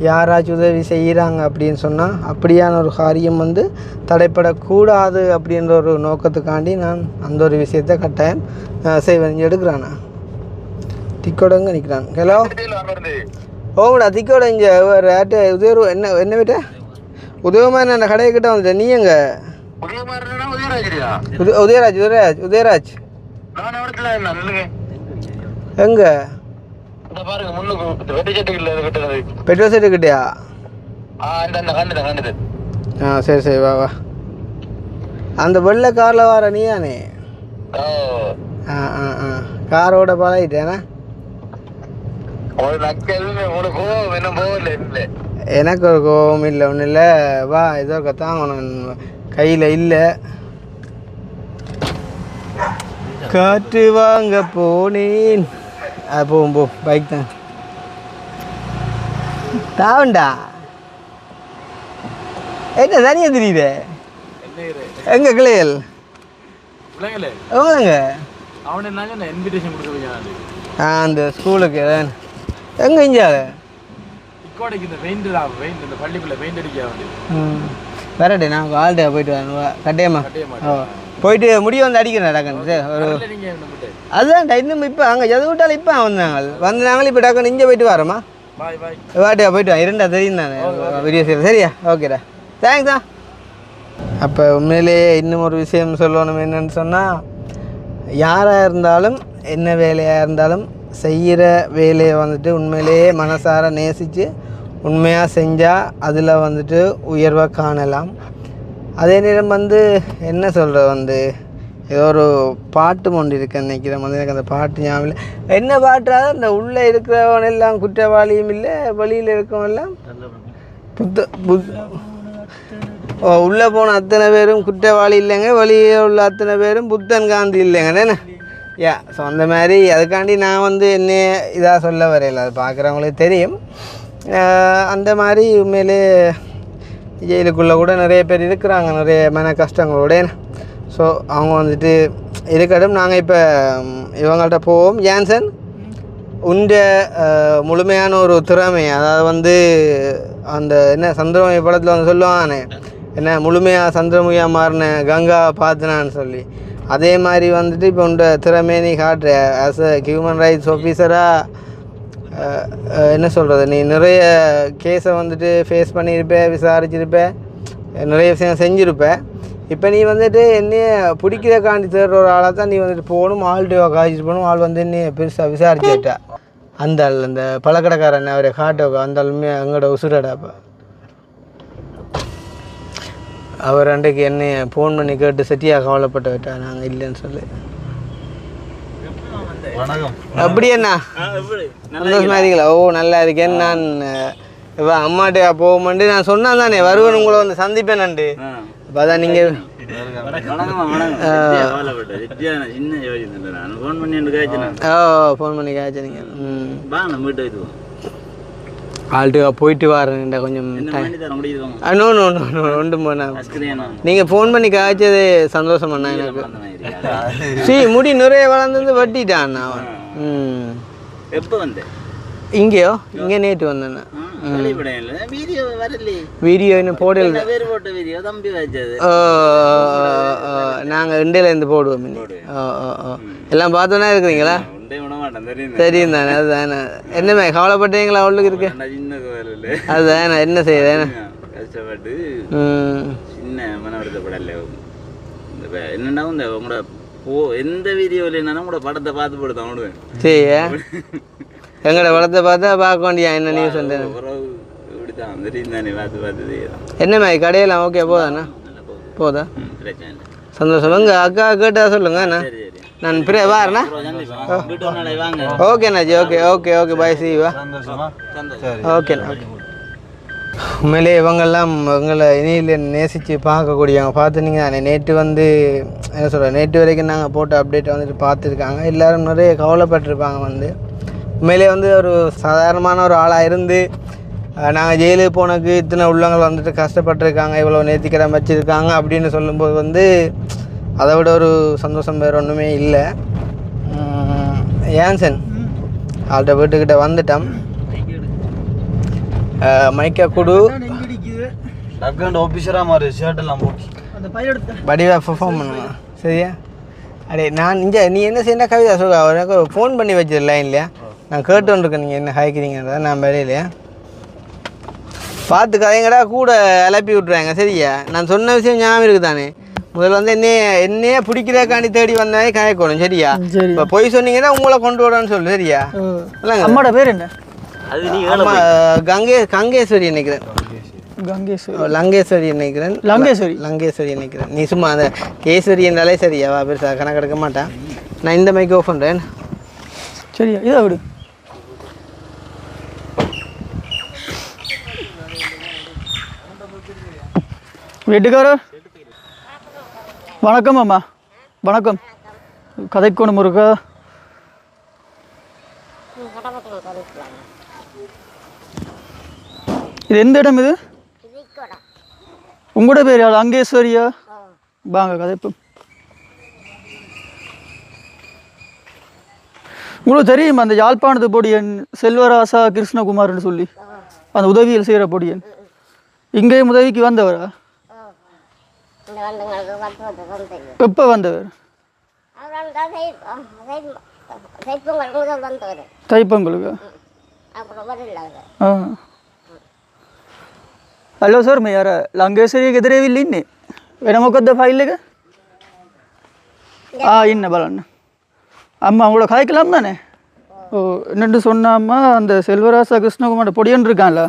யாராச்சும் உதவி செய்கிறாங்க அப்படின்னு சொன்னால் அப்படியான ஒரு காரியம் வந்து தடைப்படக்கூடாது அப்படின்ற ஒரு நோக்கத்துக்காண்டி நான் அந்த ஒரு விஷயத்தை கட்டாயம் செய்வேன். எடுக்கிறானா திக்கோடங்க நிற்கிறான். ஹலோ ஓடா திக்கோட இங்கே ரேட்டு உதய என்ன விட்ட உதயமாக நான் கடைக்கிட்ட வந்துட்டேன். நீ எங்க உதயராஜ் எங்க பெட்ரோல் செட்டு கிட்டயா? சரி சரி வா வா. அந்த வெள்ளை காரில் வர நீயானே? காரோட பழகிட்டேனா? எனக்கு ஒரு கோபம் இல்லை, ஒன்றும் இல்லை. வா ஏதோ தாங்கணும் கையில் இல்லை. காற்று வாங்க போனேன். போவோம் போ, பைக் தான் தாவண்டா. என்ன தனியா தெரியுது எங்க கிளையல் எவ்வளோங்க அந்த ஸ்கூலுக்கு எங்க இஞ்சால வரட்டே நான் வாழ்டே போயிட்டு வரேன். கட்டியம்மா போயிட்டு முடிய வந்து அடிக்கிறேன் டக்குன்னு ஒரு அதுதான் இன்னும் இப்போ அங்கே எது விட்டாலும் இப்போ வந்தாங்க இப்போ டக்குன்னு இங்கே போயிட்டு வரோம்மா. வாட்டியா போயிட்டு வா, இரண்டா தெரியும் தானே வீடியோ செய்கிறேன். சரியா? ஓகேடா, தேங்க்ஸ் தான். அப்போ உண்மையிலேயே இன்னும் ஒரு விஷயம் சொல்லணும். என்னென்னு சொன்னால் யாராக இருந்தாலும் என்ன வேலையாக இருந்தாலும் செய்கிற வேலையை வந்துட்டு உண்மையிலேயே மனசார நேசித்து உண்மையாக செஞ்சால் அதில் வந்துட்டு உயர்வை காணலாம். அதே நேரம் வந்து என்ன சொல்கிறது வந்து ஏதோ ஒரு பாட்டு ஒன்று இருக்குன்னு நினைக்கிறேன். வந்து எனக்கு அந்த பாட்டு ஞாபகம் இல்லை. என்ன பாட்டாவது இந்த உள்ளே இருக்கிறவன் எல்லாம் குற்றவாளியும் இல்லை, வெளியில் இருக்கவன் எல்லாம் உள்ளே போன அத்தனை பேரும் குற்றவாளி இல்லைங்க, வெளியே உள்ள அத்தனை பேரும் புத்தன் காந்தி இல்லைங்க என்ன? ஸோ அந்த மாதிரி அதுக்காண்டி நான் வந்து என்ன இதாக சொல்ல வரையில, அது பார்க்குறவங்களுக்கு தெரியும். அந்த மாதிரி உண்மையிலே ஜெயிலுக்குள்ளே கூட நிறைய பேர் இருக்கிறாங்க நிறைய மன கஷ்டங்களோட. ஸோ அவங்க வந்துட்டு இருக்கட்டும். நாங்கள் இப்போ இவங்கள்ட்ட போவோம். ஜான்சன் உண்ட முழுமையான ஒரு திறமை, அதாவது வந்து அந்த என்ன சந்திரமுகி படத்தில் வந்து சொல்லுவானே என்ன முழுமையாக சந்திரமுகியாக மாறின கங்கா பார்த்தனான்னு சொல்லி, அதே மாதிரி வந்துட்டு இப்போ உண்ட திறமையை நீ காட்டுற ஆஸ் அ ஹியூமன் ரைட்ஸ் ஆஃபீஸராக. என்ன சொல்கிறது, நீ நிறைய கேஸை வந்துட்டு ஃபேஸ் பண்ணியிருப்ப, விசாரிச்சிருப்ப, நிறைய விஷயம் செஞ்சுருப்ப. இப்போ நீ வந்துட்டு என்னைய பிடிக்கிறக்காண்டி தேடுற ஒரு ஆளாக தான் நீ வந்துட்டு போகணும், ஆள்கிட்ட காய்ச்சிட்டு போகணும். ஆள் வந்து என்னைய பெருசாக விசாரிச்சுட்டா அந்த ஆள் அந்த பழக்கடைக்காரன் அவரை காட்டோக்கா அந்த ஆளுமே அங்கோட உசுரடாப்பா. அவர் அன்றைக்கு என்னைய ஃபோன் பண்ணி கேட்டு செட்டியாக கவலைப்பட்டு விட்டா நாங்கள் இல்லைன்னு சொல்லி. அப்படி என்ன சந்தோஷமா இருக்கீங்களா? ஓ நல்லா இருக்கேன். நான் இப்போ அம்மாட்ட போகும்போது நான் சொன்னேன் தானே வருவேன் உங்களை வந்து சந்திப்பேன்ண்டு. அப்போ அதான் நீங்கள் ஃபோன் பண்ணி காய்ச்சினீங்க. ஆல்ட்டுக்கா போயிட்டு வரேன்டா கொஞ்சம் நோ நோ நோ நோ ஒன்றும் போனா நீங்கள் ஃபோன் பண்ணி காய்ச்சது சந்தோஷம் பண்ணா எனக்கு. முடி நிறைய வளர்ந்து வட்டிட்டான் அவன். எப்போ வந்தேன்? இங்கேயோ இங்கே நேற்று வந்தேண்ணா. வீடியோ இன்னும் போடல. நாங்கள் இண்டையிலேருந்து போடுவோம். எல்லாம் பார்த்தோன்னா இருக்கிறீங்களா? தெரியும் தானே. அதுதானே என்னமே கவலைப்பட்டீங்களா? அவளுக்கு இருக்கு அதுதானே. என்ன செய்யுது கஷ்டப்பட்டு சின்ன மன வருத்தப்படல. என்னன்னா இந்த உங்களோட எந்த வீடியோவில் என்னன்னா உங்களோட படத்தை பார்த்து போடுதான் விடுவேன். சரி எங்களோட படத்தை பார்த்தா பார்க்க வேண்டியா என்ன நியூஸ் என்னம்மா கடையெல்லாம் ஓகே போதாண்ணா? போதா சந்தோஷம். எங்கள் அக்கா கேட்டா சொல்லுங்க அண்ணா. நான் வரேண்ணா. ஓகேண்ணாஜி. Okay okay okay bye. Siva ஓகேண்ணா. ஓகே. உண்மையிலே இவங்கெல்லாம் இவங்களை இனியில் நேசித்து பார்க்கக்கூடியவங்க பார்த்துனீங்க. நேற்று வந்து என்ன சொல்கிறேன், நேற்று வரைக்கும் நாங்கள் போட்ட அப்டேட் வந்துட்டு பார்த்துருக்காங்க. எல்லோரும் நிறைய கவலைப்பட்டிருப்பாங்க. வந்து உண்மையிலே வந்து ஒரு சாதாரணமான ஒரு ஆளாக இருந்து நாங்கள் ஜெயிலுக்கு போனக்கு இத்தனை உள்ளவங்கள் வந்துட்டு கஷ்டப்பட்டுருக்காங்க, இவ்வளோ நேர்த்திக்கடன் வச்சுருக்காங்க அப்படின்னு சொல்லும்போது வந்து அதை விட ஒரு சந்தோஷம் வேறு ஒன்றுமே இல்லை. ஏன்சன் அவள்கிட்ட வீட்டுக்கிட்ட வந்துட்டோம். மைக்கா குடு ஆஃபீஸராக மாறு ஷர்ட்டெல்லாம் போட்டு வடிவாக பெர்ஃபார்ம் பண்ணுவேன். சரியா? அடே நான் இங்கே நீ என்ன செய்யணும் கவிதா சொல்ல எனக்கு ஃபோன் பண்ணி வச்சது லைன்லையா? நான் கேட்டுருக்கேன் நீங்கள் என்ன ஹாய்க்கிறீங்கிறத. நான் வெளியிலையா பார்த்து கதைங்கடா கூட அலப்பி விட்றாங்க. சரியா? நான் சொன்ன விஷயம் ஞாபகம் இருக்குது தானே. முதல்ல வந்து என்னையே பிடிக்கிறக்காண்டி தேடி வந்தாலே காயக்கணும். சரியா? இப்போ போய் சொன்னீங்கன்னா உங்களை கொண்டு விடணும்னு சொல்லு. சரியா? அம்மாவோட பேர் என்ன? அம்மா கங்கேஸ்வரி நினைக்கிறேன். லங்கேஸ்வரி நினைக்கிறேன். லங்கேஸ்வரி நினைக்கிறேன். நீ சும்மா அந்த கேஸ்வரி என்றாலே சரியா பெருசாக கணக்கெடுக்க மாட்டேன். நான் இந்த மைக்கு ஆஃப் பண்ணுறேன். சரியா? இதை விடு. வீட்டுக்காரர் வணக்கம். அம்மா வணக்கம். கதைக்கோணம் இருக்கா? இது எந்த இடம்? இது உங்களோட பேர் யார்? அங்கேஸ்வரியா? வாங்க கதைப்போம். உங்களுக்கு தெரியும் அந்த யாழ்ப்பாணத்து பொடியன் செல்வராசா கிருஷ்ணகுமார்னு சொல்லி அந்த உதவியில் செய்கிற பொடியன் இங்கேயும் உதவிக்கு வந்தவரா? எப்போ வந்தவர்? தைப்பொங்கலுக்கு. హలో సార్ మీ యార లంగేశ్వరి ఎదురే వెళ్ళింది వెనమొకొద్ద ఫైల్గా இன்ன பலன் அம்மா உங்களை காய்க்கலாம் தானே? ஓ என்னென்று சொன்னாம்மா அந்த செல்வராசா கிருஷ்ணகுமார் பொடியன் இருக்கான்ல,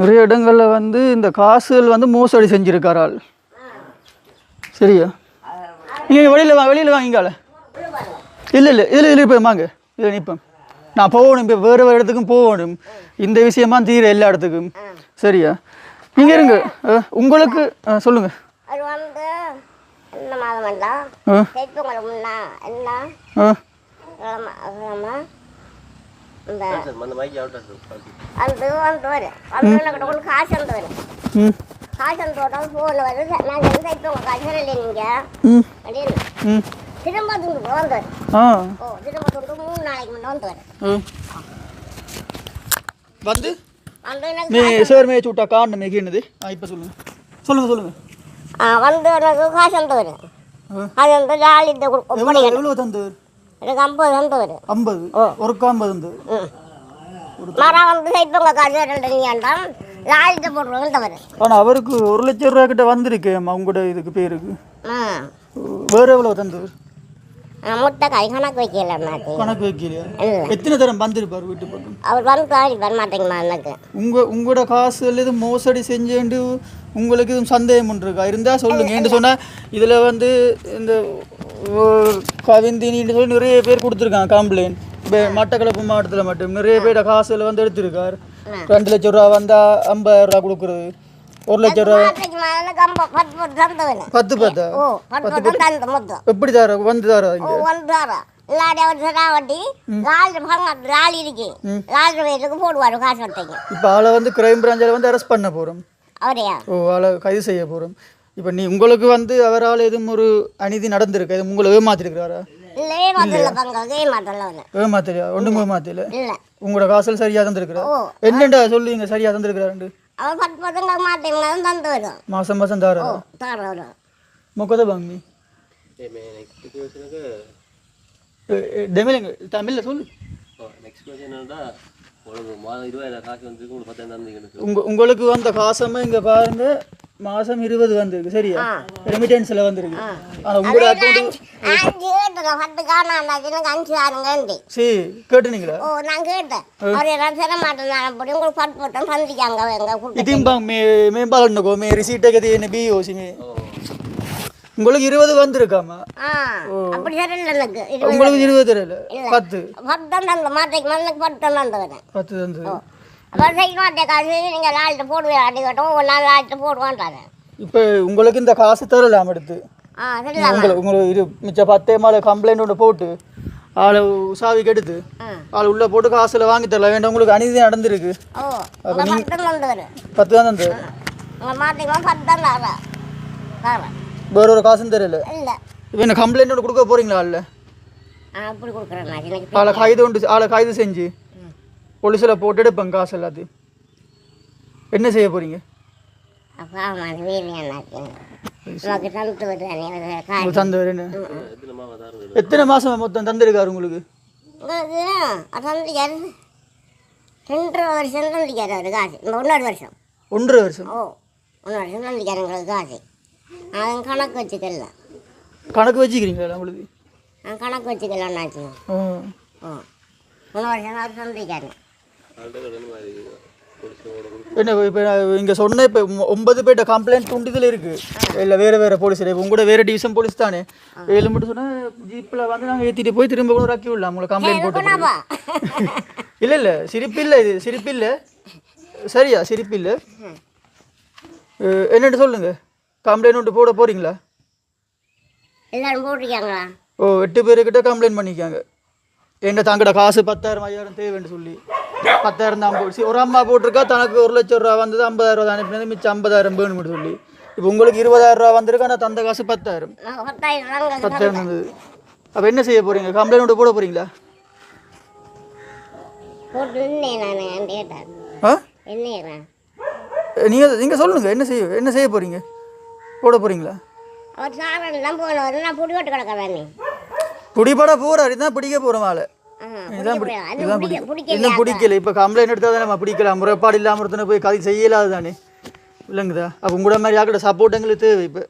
நிறைய இடங்களில் வந்து இந்த காசுகள் வந்து மோசடி செஞ்சுருக்காரால். சரியா? நீங்கள் வெளியில் வாங்கிங்கால. இல்லை இதில் இருப்பேன். வாங்க இதில் நிற்பேன். நான் போகணும். இப்போ வேறு இடத்துக்கும் போகணும். இந்த விஷயமா தீர எல்லா இடத்துக்கும். சரியா? நீங்கள் இருங்க. உங்களுக்கு சொல்லுங்கள். வந்து சார் மே சூட்டா காரணம் என்னது? இப்போ சொல்லுங்க. வந்து எனக்கு காசு தந்தவர். அது வந்து ஜாலிட்டு எவ்வளோ தந்தவர்? எனக்கு 50 தந்தவர். 50? ஒரு 50 தந்தவர். மரம் வந்து சைப்பங்க காசு 2 ஜாலிட்டு போட்டுருவோம் தவறு. ஆனால் அவருக்கு 1 லட்சம் ரூபா கிட்ட வந்திருக்கு உங்களோட இதுக்கு பேருக்கு. வேறு எவ்வளோ தந்தவர்? முட்டை காய் கணக்கு வைக்கல. கணக்கு வைக்கலையா? எத்தனை தரம் வந்திருப்பார் வீட்டு பக்கம்? அவர் வந்து வர மாட்டேங்கம்மா. எனக்கு உங்களோட காசு எதுவும் மோசடி செஞ்சேன்ட்டு உங்களுக்கு எதுவும் சந்தேகம் இருக்கா? இருந்தால் சொல்லுங்க. ஏன்னு சொன்னால் இதில் வந்து இந்த கவிந்தினின்னு சொல்லி நிறைய பேர் கொடுத்துருக்காங்க கம்ப்ளைண்ட். இப்போ மட்டக்களப்பு மாவட்டத்தில் மட்டும் நிறைய பேர் காசுல வந்து எடுத்திருக்கார். 2 லட்சம் ரூபா வந்தால் 50,000 ரூபா கொடுக்குறது, 1 லட்சம் ரூபா. மாதிரி கம்ப 10 தந்தவன 10 ஓ 10 தந்த மொத்தம் எப்படி தார வந்து தார ஓ வந்தாரா இல்லாடி அவர் சடாவட்டி 4 பங்கு 4 இருக்கு 4 பேருக்கு போடுவாரு காசு வட்டைக்கு இப்போ ஆளை வந்து கிரைம் பிராஞ்சில் வந்து அரெஸ்ட் பண்ண போகிறோம் அவரையா ஓ ஆளை கைது செய்ய போகிறோம் இப்போ உங்களுக்கு வந்து அவரால் எதுவும் ஒரு அநீதி நடந்திருக்கு எதுவும் உங்களை ஏமாத்திருக்கிறாரா இல்லை ஏமாத்தல பங்கு ஏமாத்தல ஏமாத்தலையா ஒன்றும் ஏமாத்தல இல்லை உங்களோட காசல் சரியாக தந்துருக்குறா ஓ என்னண்டா சொல்லுவீங்க சரியாக தந்துருக்குறாரு அவன் 10 மாட்டேங்க தந்து வரும் மாதம் மாதம் தாரா தார வரும் මොකද බං මේ දෙමළෙන් தமிழ்ல சொல்லு உங்களுக்கு வந்த காசமா இங்க பாருங்க மாசம் 20 வந்திருக்கு சரியா ரெமிட்டன்ஸ்ல வந்திருக்கு ஆனா உங்களோட அக்கவுண்ட் 5 கேட்டேன் 10 காணாண்டாச்சு எனக்கு 5 ஆறுங்கண்டி சரி கேட்டுனீங்களா ஓ நான் கேட்டேன் அவர் எல்லாம் தர மாட்டேன் அப்படி உங்களுக்கு 10 போட்டோம் சந்திக்காங்க எங்க கூட்ட ඉතින් බං මේ බලන්නකෝ මේ රිසීට් එක තියෙන BOC මේ உங்களுக்கு 20 வந்திருக்காமா அப்படி சரியில்லை எனக்கு உங்களுக்கு 20 தெரியல 10 10 தந்த மாட்டைக்கு மண்ணுக்கு 10 தந்தவனே 10 தந்து அப்புறம் செய்ய மாட்டேன் காசு நீங்கள் 4 போடுவேன் அடி கட்டும் ஒரு நாள் 4 போடுவான்றாங்க இப்போ உங்களுக்கு இந்த காசு தரலாம் எடுத்து சரியில்லாம உங்களுக்கு மிச்ச 10 மேலே கம்ப்ளைண்ட் ஒன்று போட்டு ஆளை உசாவிக்கு எடுத்து ஆள் உள்ளே போட்டு காசில் வாங்கி தரலாம் வேண்டாம் உங்களுக்கு அநீதி நடந்திருக்கு ஓ 10 தந்தவர் 10 தான் தந்து உங்கள் மாட்டைக்கு 10 தான் தரேன் வேற ஒரு காசும் தெரியல இல்லை இப்போ என்ன கம்ப்ளைண்ட் ஒன்று கொடுக்க போறீங்களா இல்லை அப்படி கொடுக்குறேன் நான் எனக்கு ஆளை கைது செஞ்சு போலீஸில் போட்டு எடுப்பேன் காசு எல்லாத்தையும் என்ன செய்ய போறீங்க அப்பா அது வேலையானாச்சு உனக்கு தந்து வருது தந்து வரேன்னு எத்தனை மாசம் மொத்தம் தந்திருக்காரு உங்களுக்கு உங்களுக்கு தந்திக்காரு 2 வருஷம் தந்திக்காரு அவர் காசு இந்த 1 வருஷம் 1.5 வருஷம் ஓ 1 வருஷம் தந்திக்காரு எங்களுக்கு காசு அவன் கணக்கு வச்சுக்கல கணக்கு வச்சுக்கிறீங்களா உங்களுக்கு நான் கணக்கு வச்சுக்கலான்னாச்சு ஓ 1 வருஷம் அவர் தந்திக்காரு என்ன இப்போ இங்கே சொன்ன இப்போ 9 பேர்ட்ட கம்ப்ளைண்ட் துண்டிதில் இருக்குது இல்லை வேறு போலீஸ் இப்போ உங்களோட வேறு டிவிஷன் போலீஸ் தானே 7 மட்டும் சொன்னால் ஜீப்பில் வந்து நாங்கள் ஏற்றிட்டு போய் திரும்ப கூட ரக்கி விடலாம் உங்களை கம்ப்ளைண்ட் போட்டு இல்லை சிரிப்பில்லை இது சிரிப்பில்லை சரியா சிரிப்பில்லை என்னென்னு சொல்லுங்கள் கம்ப்ளைண்ட் ஒன்று போட போகிறீங்களா எல்லாரும் போட்டிருக்காங்களா ஓ 8 பேருக்கிட்ட கம்ப்ளைண்ட் பண்ணிக்காங்க என்ன தங்கட காசு 10,000 5,000 தேவைன்னு சொல்லி 10,000 தான் போச்சு ஒரு அம்மா போட்டிருக்கா தனக்கு 1 லட்சம் ரூபா வந்தது 50,000 தான் அனுப்பினது மிச்சம் 50,000 வேணும்னு சொல்லி இப்போ உங்களுக்கு 20,000 ரூபா வந்திருக்கு ஆனால் தந்த காசு 10,000 10,000 வந்தது அப்போ என்ன செய்ய போகிறீங்க கம்ப்ளைண்ட் ஒன்று போட போகிறீங்களா ஆ நீங்கள் சொல்லுங்கள் என்ன செய்ய போகிறீங்க போட போகிறீங்களா பிடிபட போகிறார் இதுதான் பிடிக்க போகிறோம் ஆளை இன்னும் பிடிக்கல இப்போ கம்ப்ளைண்ட் எடுத்தால் தானே நம்ம பிடிக்கலாம் முறைப்பாடு இல்லாமல் ஒருத்தனை போய் கதை செய்யலாது தானே இல்லைங்குதா அப்போ உங்களோட மாதிரி ஆக்கிட்ட சப்போர்ட் எங்களுக்கு தேவை இப்போ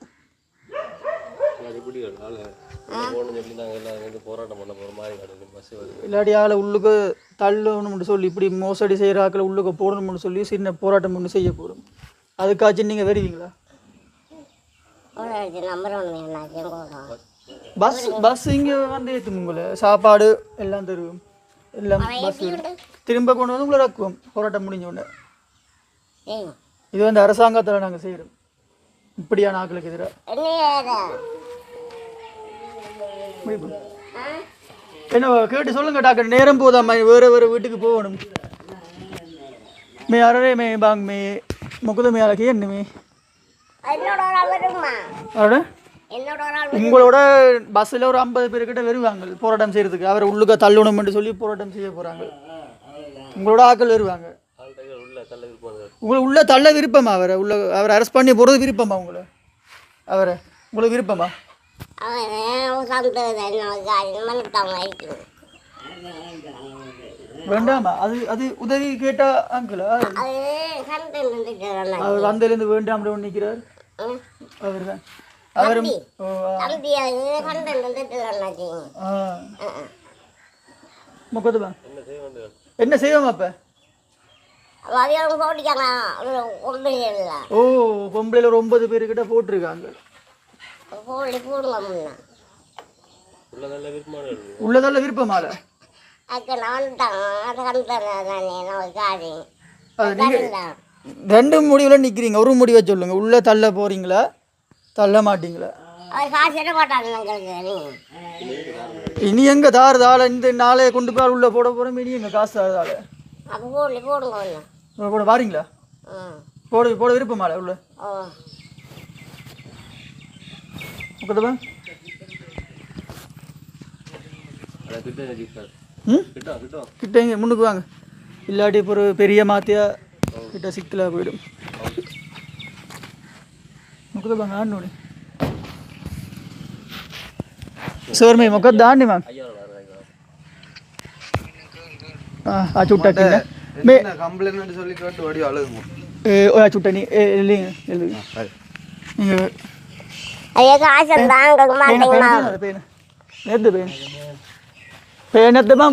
இல்லாட்டி ஆளை உள்ளுக்கு தள்ளணும்னு சொல்லி இப்படி மோசடி செய்கிற ஆக்களை உள்ளுக்கு போடணும்னு சொல்லி சின்ன போராட்டம் ஒன்று செய்ய போகிறோம் அதுக்காச்சும் நீங்கள் வருவீங்களா பஸ் இங்கே வந்து ஏற்றுங்க உங்களை சாப்பாடு எல்லாம் தருவோம் எல்லாம் பஸ் திரும்ப கொண்டு வந்து உங்களை ரக்குவோம் போராட்டம் முடிஞ்ச உடனே இது வந்து அரசாங்கத்தில் நாங்கள் செய்கிறோம் இப்படியான ஆக்களுக்கு எதிராக என்ன கேட்டு சொல்லுங்க டாக்டர் நேரம் போதாம்மா வேறு வீட்டுக்கு போகணும் மே அரே மே பாங் மே මොකද මෙයාලා කියන්නේ මේ உங்களோட பஸ்ஸில் ஒரு 50 பேர்கிட்ட வருவாங்க போராட்டம் செய்கிறதுக்கு அவரை உள்ளுக்க தள்ளணும்னு சொல்லி போராட்டம் செய்ய போகிறாங்க உங்களோட ஆக்கள் வருவாங்க உங்களை உள்ளே தள்ள விருப்பமா அவரை அரெஸ்ட் பண்ணி போகிறது விருப்பமா உங்களுக்கு விருப்பமா வேண்டாமா அது உதவி கேட்டா அங்கிளா அவர் வந்ததுலேருந்து வேண்டாம் நிற்கிறார் அவர் தான் அவரும் என்ன செய்வோம் அப்ப ஓ பொம்பளையில ஒரு 9 பேருக்கிட்ட போட்டிருக்காங்க உள்ளதால விருப்பமால ரெண்டு முடிவில் நிற்கிறீங்க, ஒரு முடிவை சொல்லுங்கள். உள்ளே தள்ள போகிறீங்களா தள்ள மாட்டீங்களா? அது காசு என்ன போட்டாங்க எங்களுக்கு நீ இனி எங்கே தாறுதால இந்த நாளே கொண்டு போய் உள்ளே போட போகிறோம். இனி எங்கே காசு தாறுதால அப்போ போடுங்க ஒன்று போட வாரீங்களா? போட விருப்பமால உள்ள முக்கத்தப்பா கிட்ட இங்கே முன்னுக்கு வாங்க, இல்லாட்டி இப்போ ஒரு பெரிய மாத்தியா கிட்ட சிக்கலாக போயிடும். முக்கத்தப்பாங்க ஆடனோடி சோர்மை முக்கத்து தாண்டி மேம் சுட்டாட்டிங்க கம்ப்ளைண்ட் சொல்லி கேட்டு ஓடி அழுகுங்க. சுட்டனி இல்லைங்க எழுதுங்க நீங்கள் ஐயா காசு தாங்க மாட்டீங்களா? நேற்று பேனத்தமா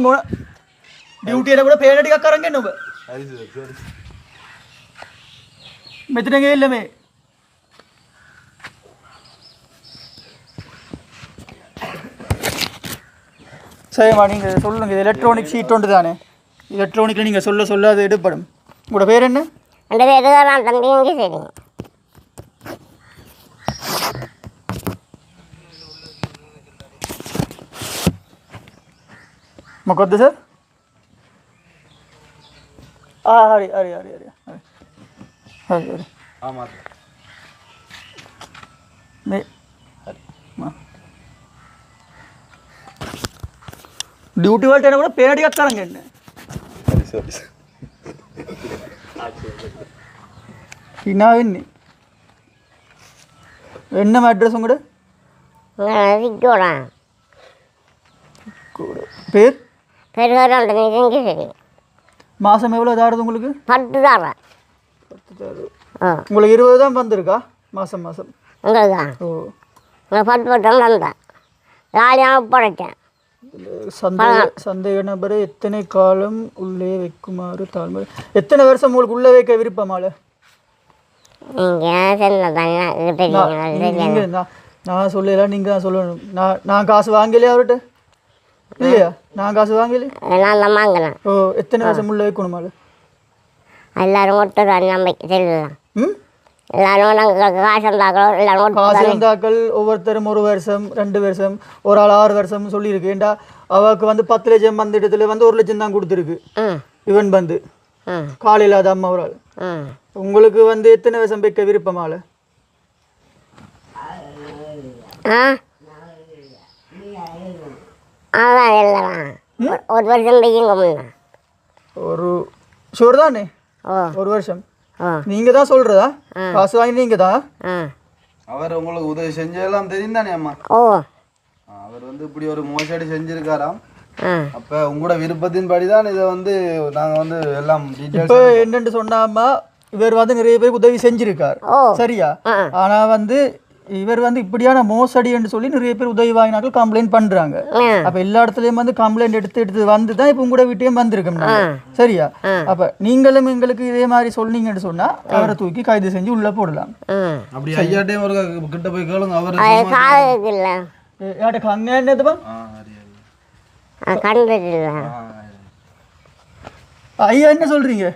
டியூட்டியில் கூட பேனடி கக்கறங்க என்ன மெத்தினங்க இல்லமே. சரிம்மா நீங்கள் சொல்லுங்கள். இது எலக்ட்ரானிக் ஷீட் ஒன்று தானே, எலக்ட்ரானிக்கில் நீங்கள் சொல்ல அது எடுப்படும். உங்களோட பேர் என்ன? அந்த பேர் தான் தம்பிங்க. சரி மொக்கத்து சார் ஹரி ஹரி ஹரி ஹரி ஹரி ஹரி ஆமாம் ड्यूटी वाले टाइम கூட பேரடி கக்கறங்க என்ன சாரி இனாவின்னி என்ன அட்ரஸ் உங்களோட? விக்கோடா பேர் பெருகாரம் நீங்க. சரி மாதம் எவ்வளோ தாருது உங்களுக்கு? 10 தாரா. 10 தாரு. உங்களுக்கு 20 தான் வந்திருக்கா மாதம் மாதம்? உங்களுக்கா? ஓ நான் 10 தந்தேன். ஜாலியாக படைச்சேன். சந்தேக நபரை எத்தனை காலம் உள்ளே வைக்குமாறு தாழ்மை? எத்தனை வருஷம் உங்களுக்கு உள்ளே வைக்க விருப்பமால? நான் சொல்லலாம், நீங்கள் தான் சொல்லணும். நான் காசு வாங்கலையா அவர்கிட்ட? இல்லையா நான் காசு வாங்கல. நான் தான் வாங்கினேன். ஓ எத்தனை வருஷம் உள்ள வைக்கணுமால? எல்லாரும் ஒட்டு நம்பிக்கை சொல்லலாம். எல்லாரும் நாங்கள் காசு இருந்தாக்களோ எல்லாரும் காசு இருந்தாக்கள் ஒவ்வொருத்தரும் 1 வருஷம் 2 வருஷம் ஒரு ஆள் 6 வருஷம் சொல்லியிருக்கு. ஏண்டா அவருக்கு வந்து 10 லட்சம் வந்த இடத்துல வந்து 1 லட்சம் தான் கொடுத்துருக்கு. இவன் வந்து காலையில் அது அம்மா ஒரு ஆள். உங்களுக்கு வந்து எத்தனை வருஷம் வைக்க விருப்பமால? அதான் எல்லாம் 1 வருஷம் வைங்க. ஒரு ஷூர் தானே? 1 வருஷம் நீங்க தான் சொல்றதா? காசு வாங்கி நீங்க தான்? அவர் உங்களுக்கு உதவி செஞ்சதெல்லாம் தெரியும் தானே அம்மா? அவர் வந்து இப்படி ஒரு மோசடி செஞ்சிருக்காராம். அப்ப உங்களோட விருப்பத்தின்படி தான் இதை வந்து நாங்க வந்து எல்லாம் இப்போ என்னன்னு சொன்னாமா இவர் வந்து நிறைய பேருக்கு உதவி செஞ்சிருக்கார் சரியா? ஆனா வந்து இவர் வந்து இப்படியான மோசடி என்று சொல்லி நிறைய பேர் உதவி வாங்கினாக்கள் கம்ப்ளைண்ட் பண்றாங்க. அப்ப எல்லா இடத்துலயும் வந்து கம்ப்ளைண்ட் எடுத்து வந்து தான் இப்போ உங்களோட வீட்டையும் வந்திருக்கோம் சரியா? அப்ப நீங்களும் எங்களுக்கு இதே மாதிரி சொன்னீங்கன்னு சொன்னா அவரை தூக்கி கைது செஞ்சு உள்ள போடலாம். அப்படி ஐயாட்டையும் ஒரு கிட்ட போய் கேளுங்க. அவர் யார்ட்ட அங்க என்னதுப்பா ஐயா என்ன சொல்றீங்க?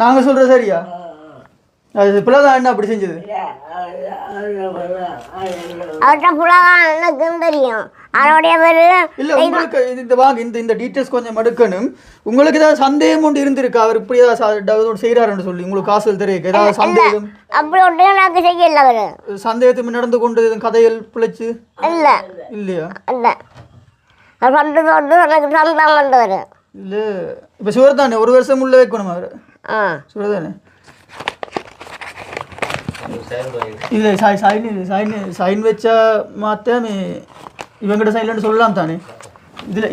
நாங்க சொல்றது சரியா? அது புலதான் என்ன அப்படி செஞ்சது? இல்ல உங்களுக்கு இந்த வாங்க இந்த டீட்டெயில்ஸ் கொஞ்சம் எடுக்கணும். உங்களுக்கு ஏதாவது சந்தேகம் ஒன்று இருந்திருக்கு அவர் இப்படி ஏதாவது செய்யறாருன்னு சொல்லி உங்களுக்கு காசு தெரியும் ஏதாவது சந்தேகம்? சந்தேகத்துக்கு நடந்து கொண்டு கதைகள் பிழைச்சு இல்லையா? இல்லை இப்போ சுவர் தானே 1 வருஷம் உள்ள வைக்கணும் அவர் சுவர் தானே? இல்லை சைன் வச்சா மாற்றாம இவங்கிட்ட சைன்லன்னு சொல்லலாம் தானே?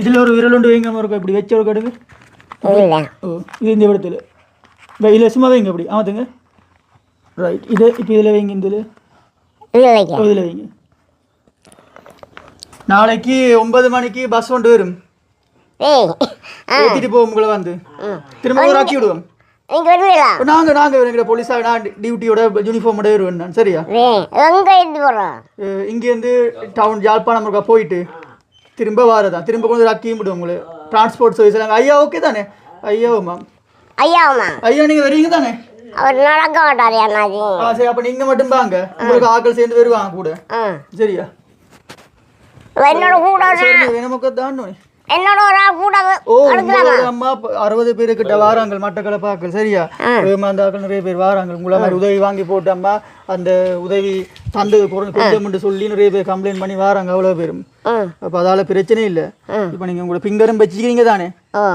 இதில் ஒரு விரல் ஒன்று வைங்க இருக்கும் இப்படி வச்ச ஒரு கடுகு. ஓ இது இந்த இடத்துல இல்லை சும்மா வைங்க அப்படி ஆமாத்துங்க. ரைட் இது இப்போ இதில் வைங்க. இதில் வைங்க. நாளைக்கு 9 மணிக்கு பஸ் கொண்டு வரும். ஏற்றிட்டு போவோம் உங்களை வந்து திரும்ப ஒரு ஆக்கி விடுவோம். நாங்கள் போலீஸா நான் டியூட்டியோட யூனிஃபார்மோட வருவேன் நான் சரியா? இங்கேருந்து டவுன் யாழ்ப்பாணம் போயிட்டு திரும்ப வாரதான் திரும்ப கொண்டு ஆக்கியும் விடுவோம் உங்களை டிரான்ஸ்போர்ட் சர்வீஸ் எல்லாம் ஐயா ஓகே தானே ஐயாவுமா ஐயாவுமா ஐயா நீங்கள் வரீங்க தானே அவர் நடக்க மாட்டார் அண்ணாஜி சரி அப்போ நீங்கள் மட்டும் வாங்க உங்களுக்கு ஆட்கள் சேர்ந்து வருவாங்க கூட சரியா என்னோட கூட நமக்கு தானே என்னோட ஒரு ஆள் கூட ஓ அம்மா 60 பேருக்கிட்ட வாராங்க மட்டக்களப்பாக்கள் சரியா ஏமாந்தாக்கள் நிறைய பேர் வாராங்க உங்களை மாதிரி உதவி வாங்கி போட்டு அம்மா அந்த உதவி தந்தது கொஞ்சம் சொல்லி நிறைய பேர் கம்ப்ளைண்ட் பண்ணி வாராங்க அவ்வளோ பேரும் அப்போ அதால பிரச்சனை இல்லை இப்போ நீங்கள் உங்களை பிங்கரும் வச்சுக்கிறீங்க தானே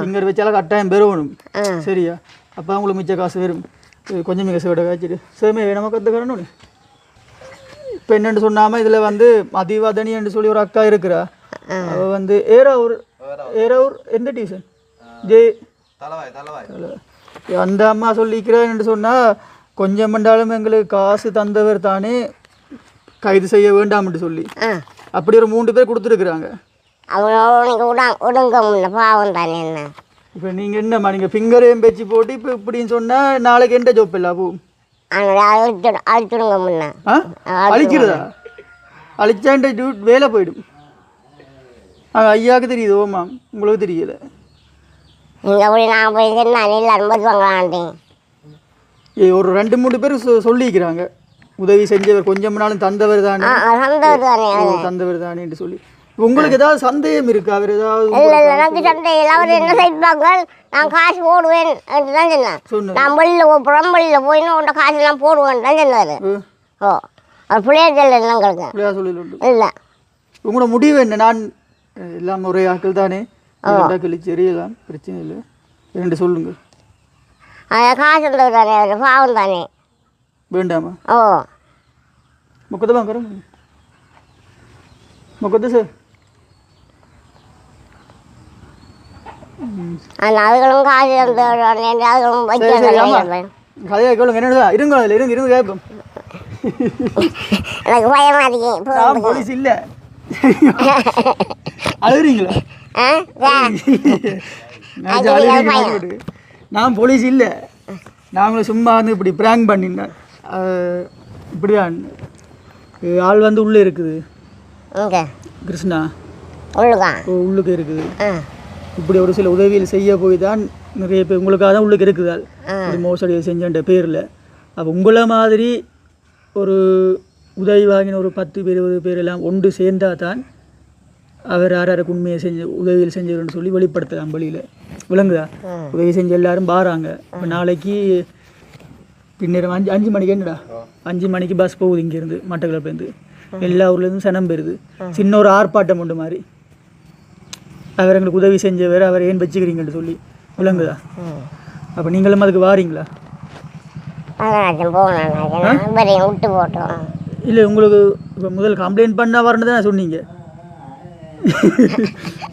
பிங்கர் வச்சாலும் கட்டாயம் பெறணும் சரியா அப்போ உங்களுக்கு மிச்ச காசு வரும் கொஞ்சம் மிக சேவிட காய்ச்சிட்டு சேமே வேணுமா கற்றுக்கிறணும் இப்போ என்னென்னு சொன்னாமல் இதில் வந்து மதிவதனி என்று சொல்லி ஒரு அக்கா இருக்கிறா அவள் வந்து ஏறாவூர் எந்த டியூஷன் அந்த அம்மா சொல்லிக்கிறேன்னு சொன்னால் கொஞ்சம் பண்ணாலும் எங்களுக்கு காசு தந்தவர் தானே கைது செய்ய வேண்டாம்னு சொல்லி அப்படி ஒரு 3 பேர் கொடுத்துருக்குறாங்க இப்போ நீங்கள் என்னம்மா நீங்கள் ஃபிங்கரையும் வச்சு போட்டு இப்போ இப்படின்னு சொன்னால் நாளைக்கு எந்த ஜோப் இல்லை பூ அழிக்கிறதா அழிச்சாண்ட வேலை போயிடும் ஐயாவுக்கு தெரியுது ஓமா உங்களுக்கு தெரியல ஒரு 2-3 பேர் சொல்லிக்கிறாங்க உதவி செஞ்சவர் கொஞ்சம் நாளும் தந்தவர் தானே தந்தவர் தானேன்னு சொல்லி உங்களுக்கு ஏதாவது சந்தேகம் இருக்கா அவர் ஏதாவது எனக்கு சந்தேகம் அவர் என்ன செய்வாங்க நான் காசு போடுவேன் தான் சொன்னேன் நான் வெளியில் போயின்னு உன்ட காசு எல்லாம் போடுவேன் தான் சொன்னார் ஓ அவர் பிள்ளையார் சொல்ல எங்களுக்கு சொல்லி இல்லை உங்களோட முடிவு என்ன நான் எல்லாம் ஒரே ஆக்கள் தானே கழிச்சு எறியலாம் பிரச்சனை இல்லை 2 சொல்லுங்க காசு தானே அவர் பாவம் தானே வேண்டாமா ஓ முக்கத்தை வாங்க முக்கத்தை சார் அதுகளும் காசு அதுகளும் கதையா கேளுங்க என்னதான் இருங்க அதில் இருந்து கேட்போம் எனக்கு பயமா இருக்கு போலீஸ் இல்லை அழுகுறீங்களா நான் போலீஸ் இல்லை நாங்களும் சும்மா வந்து இப்படி ப்ராங்க் பண்ணிருந்தேன் இப்படிதான் ஆள் வந்து உள்ளே இருக்குது கிருஷ்ணா உள்ளுக்கு இருக்குது இப்படி ஒரு சில உதவிகள் செய்ய போய் தான் நிறைய பேர் உங்களுக்காக தான் உள்ளுக்கு இருக்குதால் ஒரு மோசடியை செஞ்சன்ற பேரில் அப்போ உங்களை மாதிரி ஒரு உதவி வாங்கின ஒரு 10 பேர் 20 பேர் எல்லாம் ஒன்று சேர்ந்தால் தான் அவர் யாருக்கு உண்மையை செஞ்சு உதவியில் செஞ்சவர்னு சொல்லி வெளிப்படுத்தலாம் வழியில் விளங்குதா உதவி செஞ்சு எல்லாரும் பாராங்க இப்போ நாளைக்கு பின்னேரம் 5 மணிக்கு என்னடா 5 மணிக்கு பஸ் போகுது இங்கேருந்து மட்டக்களப்புலேருந்து எல்லா ஊர்லேருந்து சனம் பெறுது சின்ன ஒரு ஆர்ப்பாட்டம் உண்டு மாதிரி அவர் எங்களுக்கு உதவி செஞ்சவர் அவர் ஏன் வச்சுக்கிறீங்கன்னு சொல்லி விளங்குதா அப்போ நீங்களும் அதுக்கு வாரீங்களா இல்லை உங்களுக்கு இப்போ முதல் கம்ப்ளைண்ட் பண்ண வரணும் தான் சொன்னீங்க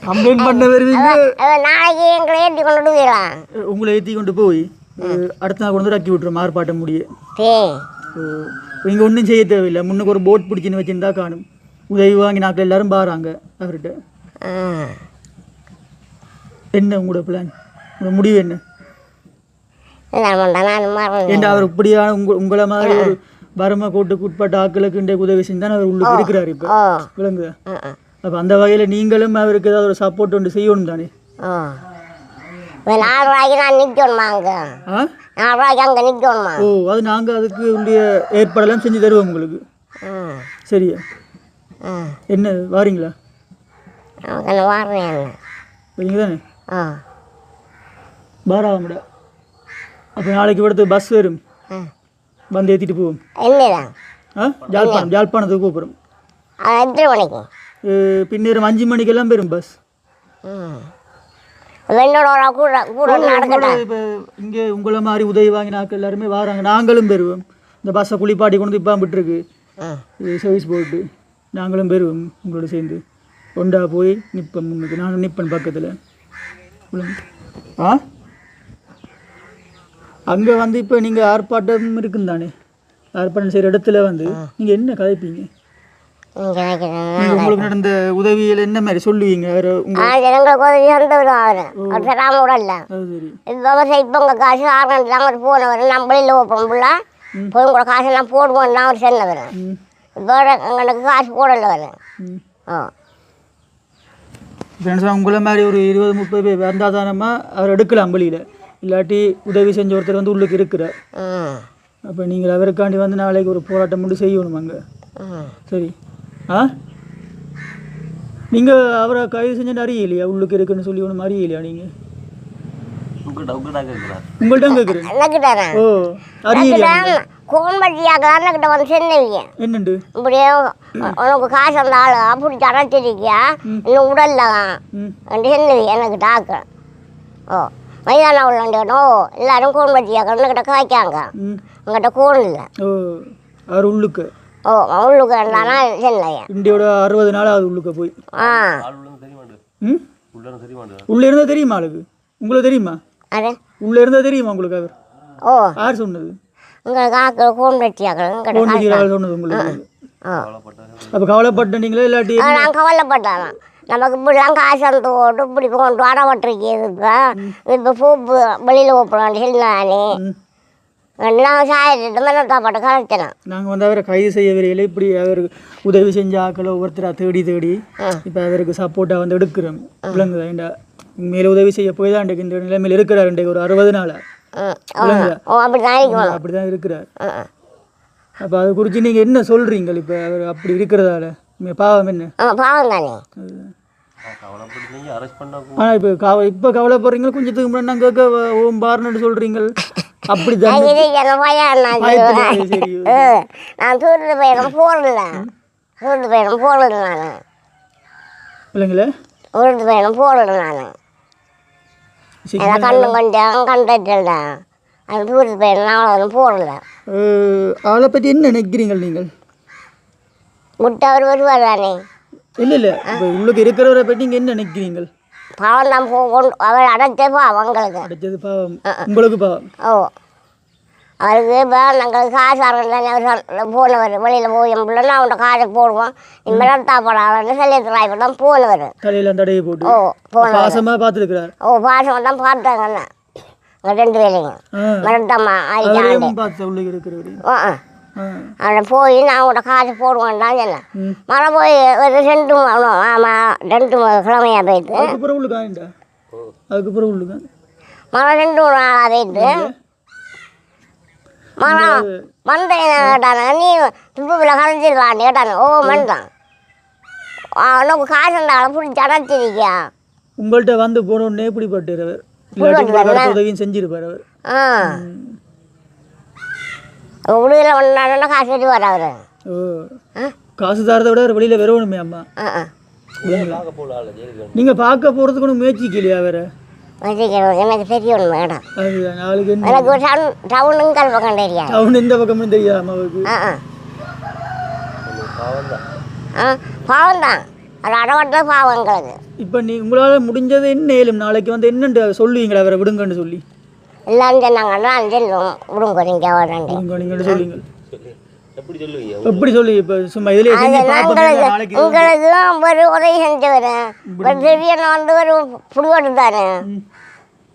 கம்ப்ளைண்ட் பண்ண வருவீங்க உங்களை ஏற்றி கொண்டு போய் அடுத்த நாள் கொண்டு வந்து ரக்கி விட்டுரும் ஆர்ப்பாட்டம் முடிய இங்கே ஒன்றும் செய்ய தேவையில்லை முன்னுக்கு ஒரு போட் பிடிச்சின்னு வச்சுருந்தா காணும் உதவி வாங்கி நாட்கள் எல்லாரும் பாராங்க அவர்கிட்ட என்ன உங்களோட பிளான் உங்களோட முடிவு என்ன ஏன்னா அவர் இப்படியான உங்களை மாதிரி ஒரு வறுமை கோட்டுக்கு உட்பட்ட ஆக்களுக்கு இன்றைக்கு உதவி செஞ்சுதான் அவர் உள்ளுக்கு இருக்கிறார் இப்போ விளங்குதா அப்போ அந்த வகையில் நீங்களும் அவருக்கு ஏதாவது ஒரு சப்போர்ட் ஒன்று செய்யணும் தானே ஓ அது நாங்கள் அதுக்கு உடைய ஏற்பாடெல்லாம் செஞ்சு தருவோம் உங்களுக்கு சரியா என்ன வாரீங்களா வரீங்க தானே பாராமடா அப்போ நாளைக்கு விடுத்து பஸ் வரும் வந்து ஏற்றிட்டு போவோம் ஜாழ்ப்பாணத்துக்கு போகிறோம் பின்னேரம் 5 மணிக்கெல்லாம் போயிடும் பஸ் இப்போ இங்கே உங்களை மாதிரி உதவி வாங்கினாக்கள் எல்லாருமே வராங்க நாங்களும் பெறுவோம் இந்த பஸ்ஸை குளிப்பாட்டி கொண்டு இப்போ விட்டுருக்கு சர்வீஸ் போட்டு நாங்களும் பெறுவோம் உங்களோட சேர்ந்து ஒண்டா போய் நிற்பேன் முன்னுக்கு நானும் நிற்பேன் பக்கத்தில் அங்கே வந்து இப்போ நீங்கள் ஆர்ப்பாட்டம் இருக்குன்னு தானே ஆர்ப்பாட்டம் செய்கிற இடத்துல வந்து நீங்கள் என்ன கதைப்பீங்க உங்களுக்கு நடந்த உதவியில் என்ன மாதிரி சொல்லுவீங்க போனவர் நம்மளில் போல போய் உங்களோட காசெல்லாம் போடுவோம் அவர் சொன்னவர் இப்போ எங்களுக்கு காசு போடல வர ஃப்ரெண்ட்ஸ் உங்களை மாதிரி ஒரு 20-30 பேர் வந்தால் தானம்மா அவர் எடுக்கலாம் வெளியில், இல்லாட்டி உதவி செஞ்ச ஒருத்தர் வந்து உள்ளுக்கு இருக்கிறார். அப்போ நீங்கள் அவருக்காண்டி வந்து நாளைக்கு ஒரு போராட்டம் மட்டும் செய்யணும் அங்கே. சரி. நீங்கள் அவரை கைது செஞ்சு அறியலையா உள்ளுக்கு இருக்குன்னு சொல்லி ஒன்றும் அறியலையா நீங்கள்? உங்கள்கிட்ட கேட்குறேன். ஓ அறியலையா? கோம்பட்டியாக்கிட்ட வந்து சென்னவிங்க என்னண்டு இப்படியே உனக்கு காசு அந்த ஆள் அப்படி அடைச்சிருக்கியா இன்னும் உடல்லாம் சென்னவி எனக்கு டாக்கு. ஓ மைதானம் உள்ளோ எல்லாரும் கோம்பட்டியாக்கிட்ட காய்க்காங்க, உங்கள்கிட்ட கோன் இல்லை. ஓ அவர் உள்ளுக்கு. ஓ உள்ளுக்கு இருந்தானா சென்னையா இந்தியோட 60 நாள் அது உள்ளுக்க போய். உள்ளே இருந்தால் தெரியுமா ஆளுக்கு? உங்களுக்கு தெரியுமா? அது உள்ளே இருந்தால் தெரியுமா உங்களுக்கு அவர்? ஓ யார் சொன்னது? உங்களுக்கு ஆக்கள் கோன் வெட்டியாக்கள் சொன்னது உங்களுக்கு? அப்போ கவலைப்பட்ட நீங்களே இல்லாட்டி? நான் கவலைப்பட்டேன். நமக்கு இப்படிலாம் காசு வந்து போட்டு இப்படி கொண்டு வரப்பட்டிருக்கேன். இப்போ பூ வெளியில் ஓப்பலாம் சொன்னானே எல்லாம் சாயிட்டு மனத்தாப்பாட்டு கலைச்சேன். நாங்கள் வந்து அவரை கைது செய்ய வரையில இப்படி அவருக்கு உதவி செஞ்ச ஆக்களை ஒவ்வொருத்தராக தேடி இப்போ அவருக்கு சப்போர்ட்டாக வந்து எடுக்கிறோம். விளங்குதா? இந்த மேலே உதவி செய்ய போய் தான் இன்றைக்கு இந்த நிலைமையில் இருக்கிறார். இன்றைக்கு ஒரு 60 நாள் அப்படிதான் இருக்கிறார். அப்போ அதை குறித்து நீங்கள் என்ன சொல்கிறீங்க? இப்போ அவர் அப்படி இருக்கிறதால பாவம் என்ன? பாவம் தானே. ஆனால் இப்போ கவலைப்படுறீங்க, கொஞ்சத்துக்கு முன்னாடி நாங்கள் கேட்க ஓம் பார்னு சொல்கிறீங்க. அப்படி தான் நான் தூரத்து பையனும் போடல, தூரத்து பையனும் போடல, நான் இல்லைங்களே தூரத்து பையனும் போடல. நான் கண்ணு கொஞ்சம் கண்டுட்டேன். அது தூரத்து பையன் அவ்வளோ போடல. அவளை பற்றி என்ன நினைக்கிறீங்க நீங்கள்? முட்டை அவர் வருவார் தானே? இல்லை இப்போ உள்ளுக்கு இருக்கிறவரை பற்றி நீங்கள் என்ன நினைக்கிறீங்க? பாவம் தான் கொண்டு அவர் அடைச்சே பாவம் எங்களுக்கு. அடைச்சது பாவம் உங்களுக்கு பாவம். ஓ அவருக்கு இப்போ நாங்கள் காசு தானே அவர் போனவர் வெளியில் போய் என் பிள்ளைன்னா அவன்கிட்ட காசை போடுவோம். இனிமேல் தாப்படான்னு சொல்லி தான் போனவர் தலையில் தடையை போட்டு. ஓ போன பாசமாக பார்த்துருக்கிறார். ஓ பாசமாக தான் பார்த்தாங்கண்ணா 2 வேலைங்க மரத்தம்மா ஆயிட்டாங்க பார்த்து உள்ளே இருக்கிறவர். அவனை போய் நான் அவங்கள்ட்ட காசு போடுவேன்டான்னு சொன்னேன். மழை போய் ஒரு 2 ஆமாம் 2 கிழமையாக போயிட்டு அதுக்கப்புறம் உள்ளுக்காண்டா அதுக்கப்புறம் உள்ளுக்கா மழை 2 நாளாக போயிட்டு மரம் வந்த என்ன கேட்டாங்க, நீ துப்புவில் கரைஞ்சிருவான்னு கேட்டாங்க. ஓ மண்டான் உனக்கு காசு இருந்தாலும் பிடிச்சி அடைச்சிருக்கியா? உங்கள்கிட்ட வந்து போனோடனே பிடிப்பட்டுறவர் உதவியும் செஞ்சிருப்பார் அவர். உடுதில் ஒன்றா காசு கட்டி வர அவர். ஓ காசு தரதை விட அவர் வெளியில் வரணுமே அம்மா. நீங்கள் பார்க்க போகிறதுக்கு ஒன்றும் முயற்சிக்கலையா வேற? எனக்கு தெரியணும் மேடம். அதுதான் நாளைக்கு எனக்கு டவுனுங்கள் பக்கம் தெரியாது. டவுன் எந்த பக்கமும் தெரியாது அம்மாவுக்கு. பாவம் தான் அது அடவட்ட பாவம் எங்களுக்கு. இப்போ உங்களால் முடிஞ்சது என்ன ஏலும் நாளைக்கு வந்து என்னென்று சொல்லுவீங்களா அவரை விடுங்கன்னு சொல்லி? எல்லாரும் சொன்னாங்கன்னா செல்லும் விடுங்க நீங்கள் விடுங்கன்னு சொல்லுவீங்க. எப்படி சொல்லி இப்போ சும்மா இதில் உங்களுக்கு ஒரு உதவி செஞ்சவர் ஒரு திடீர்னு வந்து ஒரு புடிவட்டு தானே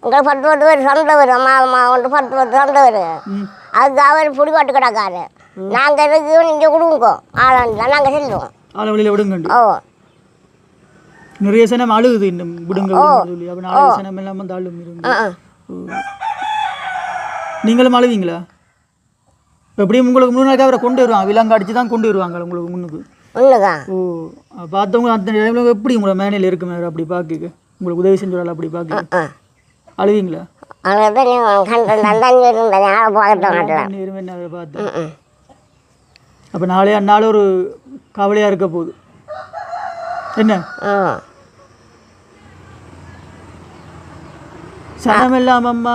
உங்களுக்கு 10 பேர் சொந்தவர் மாமா வந்து 10 சொந்தவர். அதுக்கு அவர் புடிவட்டு கிடக்காரு. நாங்கள் எதுக்கு நீங்கள் கொடுங்க ஆளாண்டா நாங்கள் செல்லுவோம். ஆளை வழியில் விடுங்க. ஓ நிறைய சனம் அழுகுது இன்னும் விடுங்க சொல்லி. அப்போ நாளைய சனம் எல்லாம் வந்து அழுகு. நீங்களும் அழுவீங்களா? எப்படியும் உங்களுக்கு முன்னாடி அவரை கொண்டு வருவாங்க, விலங்கு அடித்து தான் கொண்டு வருவாங்க உங்களுக்கு முன்னுக்கு. ஓ பார்த்தவங்க அந்த டைமில் எப்படி உங்களோட மேனையில் இருக்குமே அப்படி பார்க்க உங்களுக்கு உதவி செஞ்சுடால அப்படி பார்க்க அழுவீங்களா? பார்த்து அப்போ நாளே அந்நாள் ஒரு கவலையாக இருக்க போகுது என்ன? சனம் இல்லாமம்மா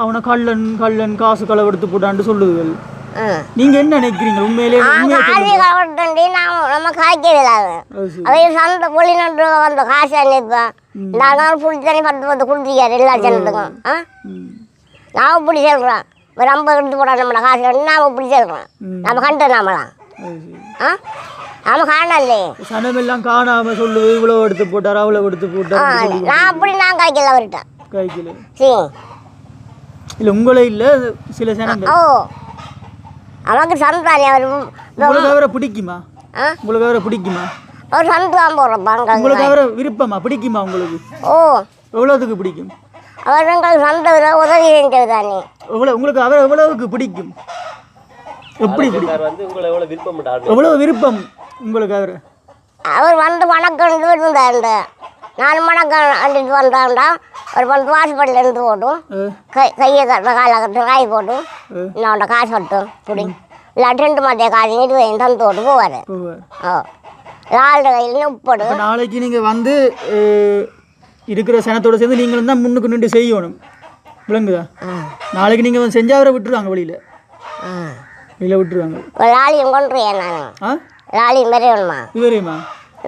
அவனை கள்ளன் கள்ளன் காசு களவெடுத்து போட்டான்னு சொல்லுதுகள். நீங்க என்ன நினைக்கிறீங்க? உண்மையிலே நம்ம காய்க்கல அவை சந்தை வெளிநாட்டு வந்த காசு அனுப்பேன். நான் பிடிச்சானே 10 கொடுத்துருக்காரு எல்லா ஜனத்துக்கும். நான் இப்படி சொல்கிறேன் ஒரு 50 எடுத்து போட நம்மளோட காசு நாம் இப்படி சொல்கிறேன். நம்ம கண்டு நாமலாம் நாம காணலே சனமெல்லாம் காணாம சொல்லுது இவ்வளோ எடுத்து போட்டார் அவ்வளோ எடுத்து போட்டார். நான் அப்படி நான் காய்க்கல அவர்கிட்ட காய்க்கல இல்லை உங்களே இல்லை சில சனங்கள். ஓ அவனுக்கு சந்தானே அவர் உங்களுக்கு அவரை பிடிக்குமா? உங்களுக்கு அவரை பிடிக்குமா? ஒரு சந்து தான் போடுறப்பாங்க. உங்களுக்கு அவரை விருப்பமா பிடிக்குமா உங்களுக்கு? ஓ, எவ்வளோதுக்கு பிடிக்கும்? அவர் எங்களுக்கு சந்தை உதவி செஞ்சது தானே. உங்களுக்கு அவரை எவ்வளவுக்கு பிடிக்கும்? எப்படி பிடிக்கும்? வந்து உங்களை எவ்வளோ விருப்பம் எவ்வளோ விருப்பம் உங்களுக்கு அவர்? அவர் வந்து வணக்கம் இருந்தார். 4 மணக்கம் அண்டிட்டு வந்தாண்டா ஒரு 10 வாசப்படியில் இருந்து போட்டும் கையை கட்ட காலை கட்டு காய் போட்டும் இன்னொண்ட காசு கட்டும் பிடி இல்லாட்டி 2 மத்திய காசு 20 தந்து போட்டு போவார். ஓ, 4 கையில் உப்படு. நாளைக்கு நீங்கள் வந்து இருக்கிற சனத்தோடு சேர்ந்து நீங்களும் தான் முன்னுக்கு நின்று செய்யணும். விளங்குதா? நாளைக்கு நீங்கள் வந்து செஞ்சால் அவரை விட்டுருவாங்க வெளியில் விட்டுருவாங்க. லாலியும் கொண்டுறேன் நான். லாலியும் வேணுமா? இவரையுமா?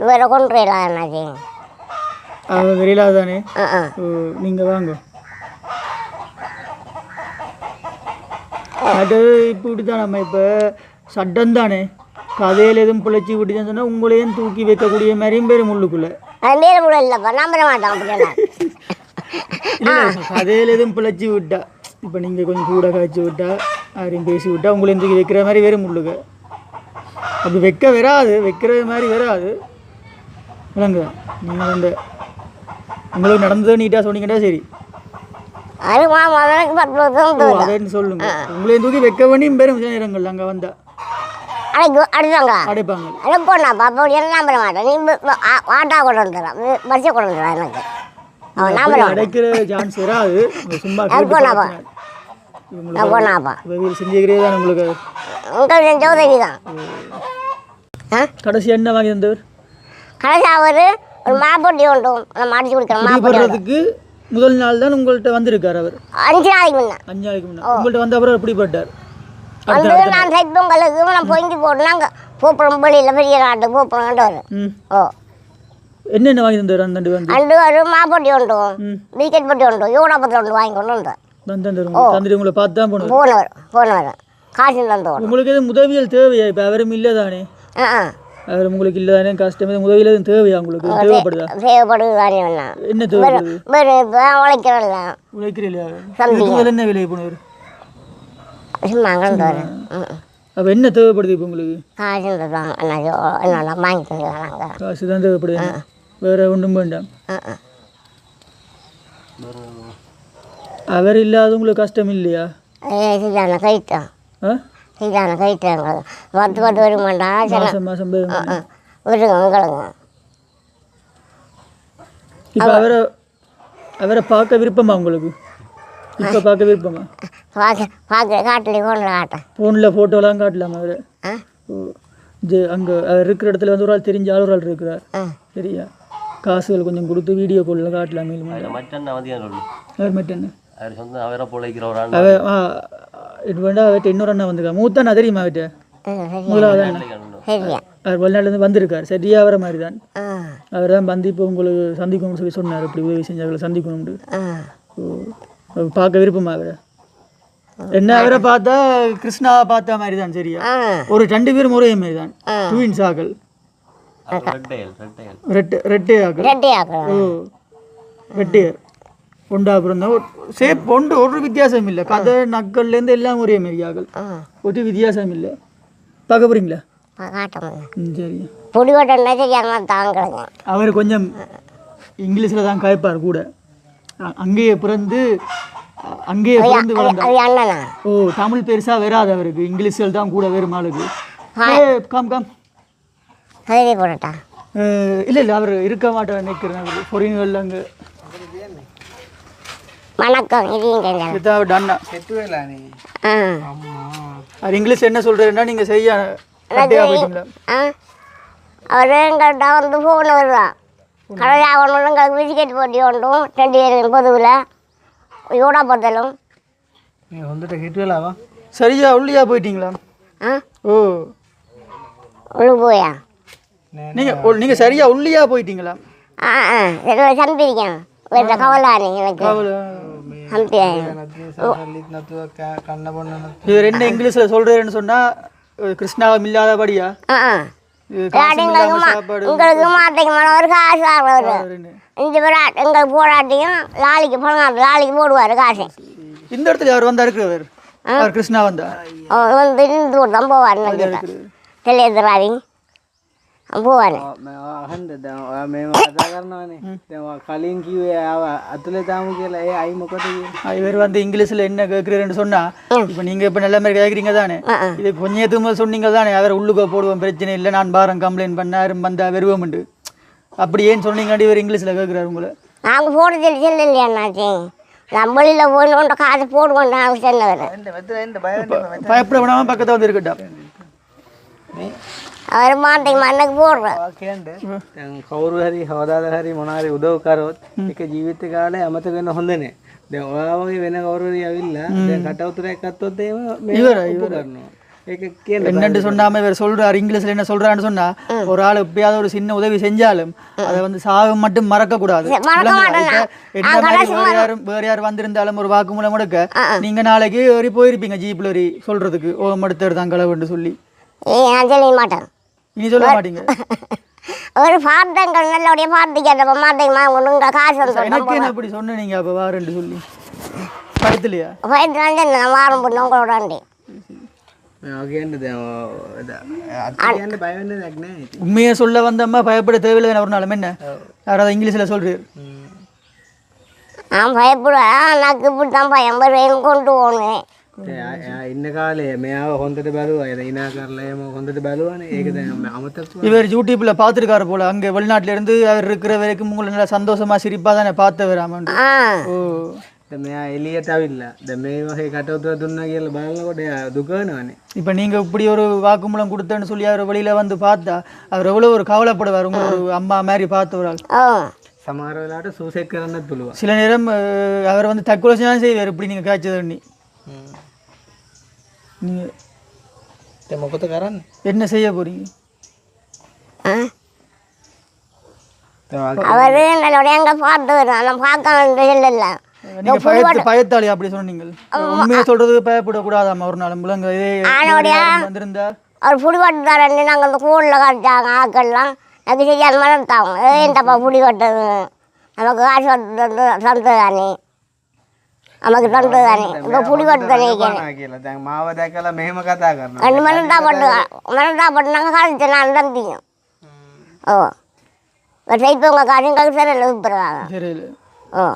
இவரை கொண்டுறலாம் என்னாச்சு? வெளியிலாக தானே. நீங்கள் வாங்க. அது இப்படி தான் நம்ம இப்போ சட்டம் தானே. கதையில் எதுவும் பிழைச்சி விட்டுதான் சொன்னால் உங்களையும் தூக்கி வைக்கக்கூடிய மாதிரியும் பேர் முள்ளுக்குள்ளே. அது வேறு கூட இல்லைப்பா, நம்ப மாட்டோம் அப்படின்னா. இல்லை, கதையில் எதுவும் பிழைச்சி விட்டா இப்போ நீங்கள் கொஞ்சம் கூட காய்ச்சி விட்டா யாரையும் பேசி விட்டா உங்களையும் தூக்கி வைக்கிற மாதிரி வேறு முள்ளுங்க. அப்படி வைக்கிற மாதிரி வராது. விளங்க நீங்கள் அந்த உங்களுக்கு நடந்தது நீட்டாக சொன்னீங்கன்னா சரி. அது அதைன்னு சொல்லுங்க. உங்களையும் தூக்கி வைக்க வேண்டியும் பேரும் சில நேரங்கள் அங்கே வந்தால் அடிப்பாங்க. அடைப்பாங்க. அப்போ என்ன நம்ப மாட்டேன். நீ ஆட்டா கொண்டு வந்துடுறான், பரிசை கொண்டு வந்துடுறான். எனக்கு அவன் நம்ப அடைக்கிற சான்ஸ் வராது. சும்மா போனாப்பா செஞ்சுக்கிறே தான் உங்களுக்கு உங்களுக்கு செஞ்ச உதவி தான். கடைசி என்ன வாங்கி தந்தவர்? கடைசி அவர் ஒரு மாப்பொட்டி உண்டும் நம்ம அடிச்சு கொடுக்குறோம். மாப்படுறதுக்கு முதல் நாள் தான் உங்கள்கிட்ட வந்திருக்கார் அவர். 5 நாளைக்கு முன்னே. 5 நாளைக்கு முன்னே உங்கள்கிட்ட வந்த அப்புறம் எப்படிப்பட்டார்? வந்து நான் தைப்பொங்கலுக்கு நான் பொங்கி போட்டு நாங்கள் பூப்புறம் வெளியில் பெரிய நாட்டுக்கு பூப்புறோம் வரும். ஓ, என்னென்ன வாங்கி தந்தார்? அந்த வந்து அண்டு ஒரு மாப்பொட்டி உண்டும், பிஸ்கெட் பொட்டி உண்டும், யூடாப்பத்தி உண்டு வாங்கி கொண்டு வந்தோம். தந்துட்டு உங்களை பார்த்து தான் போனவர் காசு தந்து. உங்களுக்கு எதுவும் உதவியல் தேவையா? இப்போ அவரும் இல்லை தானே. அவர் உங்களுக்கு இல்லை தானே. கஷ்டம் எதுவும் உதவியில் எதுவும் தேவையா? உங்களுக்கு தேவைப்படுதா? தேவைப்படுது தானே. என்ன தேவைப்படுது? இப்போ உழைக்கிறல்ல. உழைக்கிறீங்களா? என்ன விலை போனவர்? சும்மா கண்டு வரேன். அப்போ என்ன தேவைப்படுது இப்போ உங்களுக்கு? காசு என்னோட வாங்கிக்கலாம். காசு தான் தேவைப்படுது, வேறு ஒன்றும் வேண்டாம். அவர் இல்லாத உங்களுக்கு கஷ்டம் இல்லையா? சரியான கைட்டம். சரியான கைட்டாங்க. 10 வருமாண்டா மாதம் விடுங்க உங்களுங்க. இப்போ அவரை பார்க்க விருப்பமா உங்களுக்கு? இப்போ பார்க்க விருப்பமா? காட்டல காட்டேன். ஃபோனில் ஃபோட்டோலாம் காட்டலாமா அவர்? அங்கே அவர் இருக்கிற இடத்துல வந்து ஒரு ஆள் தெரிஞ்ச ஒரு ஆள் இருக்கிறார். சரியா? காசுகள் கொஞ்சம் கொடுத்து வீடியோ காலில் காட்டலாம். அவர் மட்டும் இது வேண்டாம். அவர்கிட்ட இன்னொரு அண்ணா வந்திருக்கார். மூத்தாண்ணா தெரியுமா? அவர்கிட்ட முதலாவது அண்ணா அவர் வெளிநாட்டிலேருந்து வந்திருக்கார். சரியா அவரை மாதிரி தான். அவர் தான் வந்து இப்போ உங்களுக்கு சந்திக்கணும்னு சொல்லி சொன்னார். இப்படி உதவி செஞ்சாங்களை சந்திக்கணும்னு. பார்க்க விருப்பமா அவரை? என்ன அவரை பார்த்தா கிருஷ்ணாவை பார்த்தா மாதிரி தான். சரியா? ஒரு 2 பேரும் ஒரே மாதிரி தான். ட்வின்ஸ் ஆக்கள். ரெட்டே ஆக்கள். ஓ, ரெட்டையர் ஒண்டா பிறந்தா சேப் ஒன்று. ஒரு வித்தியாசம் இல்லை. கதை நக்கல்லேருந்து எல்லாம் ஒரே மாதிரி ஆகல். ஒரு வித்தியாசம் இல்லை. பார்க்க போகிறீங்களா? சரி. அவர் கொஞ்சம் இங்கிலீஷில் தான் கயப்பார் கூட. அங்கேயே பிறந்து வளர்ந்தார். ஓ, தமிழ் பெருசாக வராது அவருக்கு. இங்கிலீஷில் தான் கூட வேறு மாளுக்கு. காம் இல்லை அவர் இருக்க மாட்டார் நினைக்கிறேன். அவர் பொறியியல் அங்கே. வணக்கம். அண்ணா அது இங்கிலீஷ் என்ன சொல்கிறேன்னா நீங்கள் செய்ய அவர் எங்கள்கிட்ட வந்து ஃபோன் வருவான். கடையாகணும் எங்களுக்கு பிஸ்கெட் போட்டி ஒன்றும் 2 பேரும் பொதுவில் யூடாப்பத்தலும் வந்துட்டு ஹிட்வேலாவா? சரியா உள்ளியா போயிட்டீங்களா? ஓ, உள்ளு போயா? நீங்கள் சரியா உள்ளியா போயிட்டீங்களா? சந்திரிக்கேன் வேறு கவலானே எனக்கு. இவர் என்ன இங்கிலீஷில் சொல்கிறேன்னு சொன்னால் கிருஷ்ணாவும் இல்லாதபடியா? உங்களுக்கு மாட்டைக்கு மேலே ஒரு காசு வரும். 5 பேர் எங்களுக்கு போராட்டியும் லாலிக்கு பணம் லாலிக்கு போடுவார் காசு. இந்த இடத்துல அவர் வந்தா இருக்கிறவர் கிருஷ்ணா வந்தா வந்து தான் போவார். தெளியதுராவி போவானே අහන්න දැන් මේව කතා කරනවානේ දැන් කලින් කිව්වේ ආව අතුලේ තාම කියලා ඒ අයි මොකද කිව්වේ இவர் வந்து இங்கிலீஷில் என்ன கேட்குறேன்னு சொன்னா இப்போ நீங்கள் இப்போ நல்ல மாதிரி கேட்குறீங்க தானே இது கொஞ்சம் சொன்னீங்க தானே அவர் உள்ளுக்க போடுவோம் பிரச்சனை இல்லை நான் பாரம் கம்ப்ளைண்ட் பண்ண யாரும் வந்தா வருவோம்ண்டு அப்படி ஏன்னு சொன்னீங்கன்னாடி இவர் இங்கிலீஷில் கேட்குறாரு உங்களை நாங்கள் போட சொல்லி இல்லையாண்ணாச்சி நம்மளில் போய் காசு போடுவோம் நாங்கள் சொன்னவர் பயப்பட வேணாமல் பக்கத்தில் வந்து இருக்கட்டும் அவர் மாட்டேங்க மண்ணுக்கு போடுறேன் කියන්නේ දැන් කවුරු හරි හවදාද හරි මොන හරි උදව් කරොත් ඒක ජීවිත කාලේ අමතක වෙන්න හොඳ නෑ දැන් ඔයා වගේ වෙන කවුරු හරි ඇවිල්ලා දැන් කටවතුරක් අත්තොත් එහෙම මේ උප කරනවා ඒක කියන්නේ என்னென்று சொன்னாமல் இவர் சொல்கிறார் இங்கிலீஷில் என்ன சொல்கிறான்னு சொன்னா ஒரு ஆள் எப்பயாவது ஒரு சின்ன உதவி செஞ்சாலும் அதை வந்து சாகம் மட்டும் மறக்கக்கூடாது வேறு யார் வந்திருந்தாலும் ஒரு வாக்குமூலம் கொடுக்க நீங்கள் நாளைக்கு ஏறி போயிருப்பீங்க ஜீப்பில் ஏறி சொல்கிறதுக்கு ஓ மடுத்தர் தான் களவுன்னு சொல்லி நான் சொல்ல மாட்டேன் இனி சொல்ல மாட்டீங்க ஒரு பார்த்தங்கள் நல்லபடியா பார்த்து கேட்டப்ப மாட்டேங்கம்மா உங்க காசு எனக்கு என்ன அப்படி சொன்னீங்க அப்போ வாரண்டு சொல்லி பயத்துலையா பயத்துலாண்டு நான் வாரம் பண்ண உங்களோட කියන්නේ දැන් අත බය වෙන්න දෙයක් නෑ உண்மையை சொல்ல வந்தம்மா பயப்பட தேவையில்லை ஒரு நாளும் என்ன யாராவது இங்கிலீஷில் சொல்கிறீர் நான் பயப்படுவேன் எனக்கு இப்படி தான் பயம் வருவேன் கொண்டு போகணும் ඉන්න කාලේ මෙයාව හොඳට බැලුවා ඒ ඉනා කරලා එහෙම හොඳට බැලුවානේ ඒක දැන් අමතක இவர் யூடியூப்ல பார்த்துருக்காரு போல அங்கே வெளிநாட்டுல இருந்து அவர் இருக்கிற வரைக்கும் உங்களை நல்லா சந்தோஷமா சிரிப்பா தானே பார்த்தவர் ஆமாம் ஓ දැන් මෙයා එළියට අවිල්ලා දැන් මේ වගේ කටවතුර දුන්නා කියලා බලනකොට එයා දුක වෙනවනේ இப்போ நீங்க இப்படி ஒரு வாக்குமூலம் கொடுத்தேன்னு சொல்லி அவர் வெளியில வந்து பார்த்தா அவர் எவ்வளோ ஒரு கவலைப்படுவார் உங்க ஒரு அம்மா மாதிரி பார்த்தவரால் සමහර වෙලාවට සූසෙක් කරන්නත් පුළුවන් சில நேரம் அவர் வந்து தற்கொலை செய்யலாம் செய்வார் இப்படி நீங்க காய்ச்சது நீ நீங்க දැන් මොකද කරන්නේ என்ன செய்ய போறீங்க அவரு நல்லபடியா எங்க பார்த்து வரும் நான் பார்க்க இல்லை நீங்க பயத்தாளி அப்படி சொன்னீங்க உண்மையை சொல்றது பயப்படக்கூடாதாம்மா ஒரு நாள் முழங்க வந்திருந்தா அவர் புடி கட்டுறாரு நாங்கள் அந்த கூழில் கட்டாங்க ஆக்கள்லாம் அது செய்யாத மனத்தாங்க ஏன்டப்பா புடி கட்டது நமக்கு காசு கட்டு தந்ததானே நமக்கு தந்ததானே இப்போ புடி கட்டுதானே කියලා දැන් මාව දැකලා මෙහෙම කතා කරනවා ரெண்டு மனதா பட்டுனாங்க காசு நான் தம்பிங்க ஓ செய்ப்பவங்க காசுங்களுக்கு சரியில்லை விட்டுருவாங்க தெரியல ஓ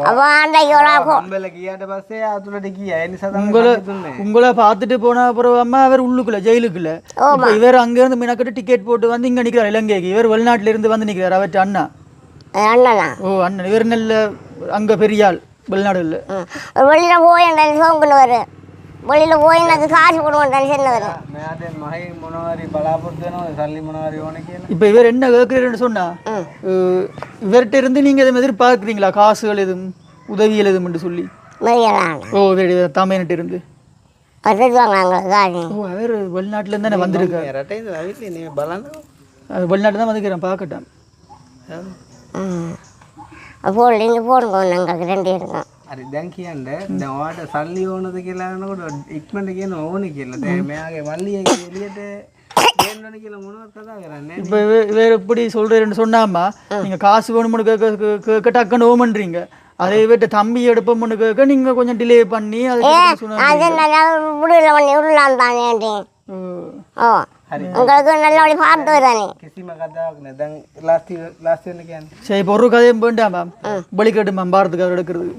அப்போ அன்றைக்கு අම්බල ගියාට පස්සේ ආතුලට ගියා ඒ නිසා තමයි உங்களை பார்த்துட்டு போன அப்புறம் அம்மா அவர் உள்ளுக்குள்ள ஜெயிலுக்குள்ள இப்போ இவர் அங்கேருந்து மினக்கிட்டு டிக்கெட் போட்டு வந்து இங்கே நிற்கிறார் இலங்கைக்கு இவர் வெளிநாட்டில இருந்து வந்து நிற்கிறார் அவற்ற அண்ணா அண்ணனா ஓ அண்ணன் இவர் நல்ல அங்கே பெரிய ஆள் வெளிநாடு இல்லை வெளியில் போய் சோங்குன்னு வெளியில் போய் எனக்கு காசு கொடுவோம் சின்னவர் මෙයාට මහයි මොනවාරි බලාපොරොත්තු වෙනවද සල්ලි මොනවාරි ඕන කියලා இப்போ இவர் என்ன கேட்குறேன்னு சொன்னா இவர்கிட்ட இருந்து நீங்கள் எதுவும் எதிர்பார்க்குறீங்களா காசுகள் எதுவும் உதவிகள் எதுவும் சொல்லி மரியலாம் ஓ இவர் தமையன்ட்டு இருந்து வச்சுருவாங்க எங்களுக்கு காசு ஓ அவர் வெளிநாட்டிலேருந்து தானே வந்திருக்காரு රටේ ඇවිල්ලා නේ බලන්න வெளிநாட்டு தான் வந்துக்கிறேன் பார்க்கட்டேன் போன் நீங்கள் போடுங்க எங்களுக்கு ரெண்டு இருக்கும் හරි දැන් කියන්න දැන් ඔයාට සල්ලි ඕනද කියලා අහනකොට ඉක්මනට කියන ඕනේ කියලා දැන් මෙයාගේ මල්ලිය එළියට දෙන්න ඕනේ කියලා මොනවද කතා කරන්නේ இப்போ இவர் எப்படி சொல்கிறேன்னு சொன்னாமா நீங்கள் காசு வேணும்னு கேட்க டக்குன்னு ஓமன்றீங்க அதே வீட்டு தம்பி எடுப்போம்னு கேட்க நீங்கள் கொஞ்சம் டிலே பண்ணி முடியல பண்ணி விடலாம் தானே ஓ உங்களுக்கு நல்லபடி பார்த்து வரானே කිසිම කතාවක් නෑ දැන් ලාස්ට් වෙන කියන්නේ சரி இப்போ ஒரு கதையும் வேண்டாம் மேம் வெளிக்கட்டு மேம் பாரத்துக்கு அவர் எடுக்கிறது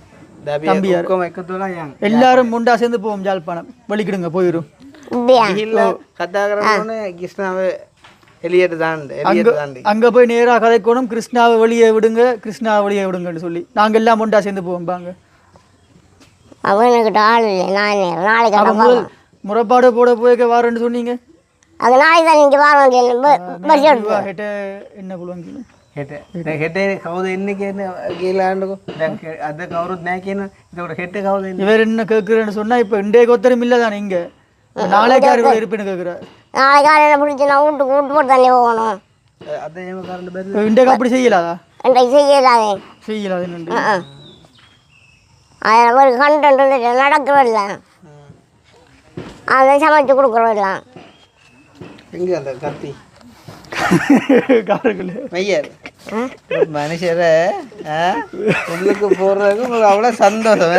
தம்பியார் ඔක්කොම එකතු වෙලා යන් எல்லாரும் முண்டா சேர்ந்து போவோம் ஜாழ்ப்பாணம் வெளிக்கிடுங்க போயிடும் ගිහිල්ලා කතා කරනෝනේ கிருஷ்ணாவை எலிයට දාන්න එළියට දාන්න அங்கே போய் நேராக கதைக்கணும் கிருஷ்ணாவை வெளியே விடுங்க கிருஷ்ணாவை வெளியே விடுங்கன்னு சொல்லி நாங்கள் எல்லாம் முண்டா சேர்ந்து போவோம் பாங்க அவனுக்கிட்ட ஆள் இல்லை நாளைக்கு முறைப்பாடு போட போய் வாரேன்னு சொன்னீங்க அது நாளைக்கு தான் நீங்கள் வர என்ன சொல்லுவாங்க හෙට කවුද එන්නේ කියලා අහන්නකො දැන් අද කවුරුත් නැහැ කියන ඒකට හෙට කවුද එන්නේ இவர் என்ன கேட்குறேன்னு சொன்னால் இப்போ இன்றைக்கு ஒருத்தரும் இல்லை தானே இங்கே நாளைக்கு யாருக்கு இருப்பேன்னு கேட்குறாரு நாளைக்கு காலையில் பிடிச்சி நான் வீட்டுக்கு வீட்டு போட்டு தண்ணி போகணும் අද එහෙම කරන්න බැරිද இன்றைக்கு அப்படி செய்யலாதா இன்றைக்கு செய்யலாதே செய்யலாது நன்றி அதில் ஒரு கண்டென்ட் நடக்கிறதில்ல அதை சமைச்சு கொடுக்குறதில்ல எங்கே அந்த கத்தி காரக்குள்ள மையர் மனுஷர உள்ளுக்கு போடுறதுக்கு உங்களுக்கு அவ்வளோ சந்தோஷம்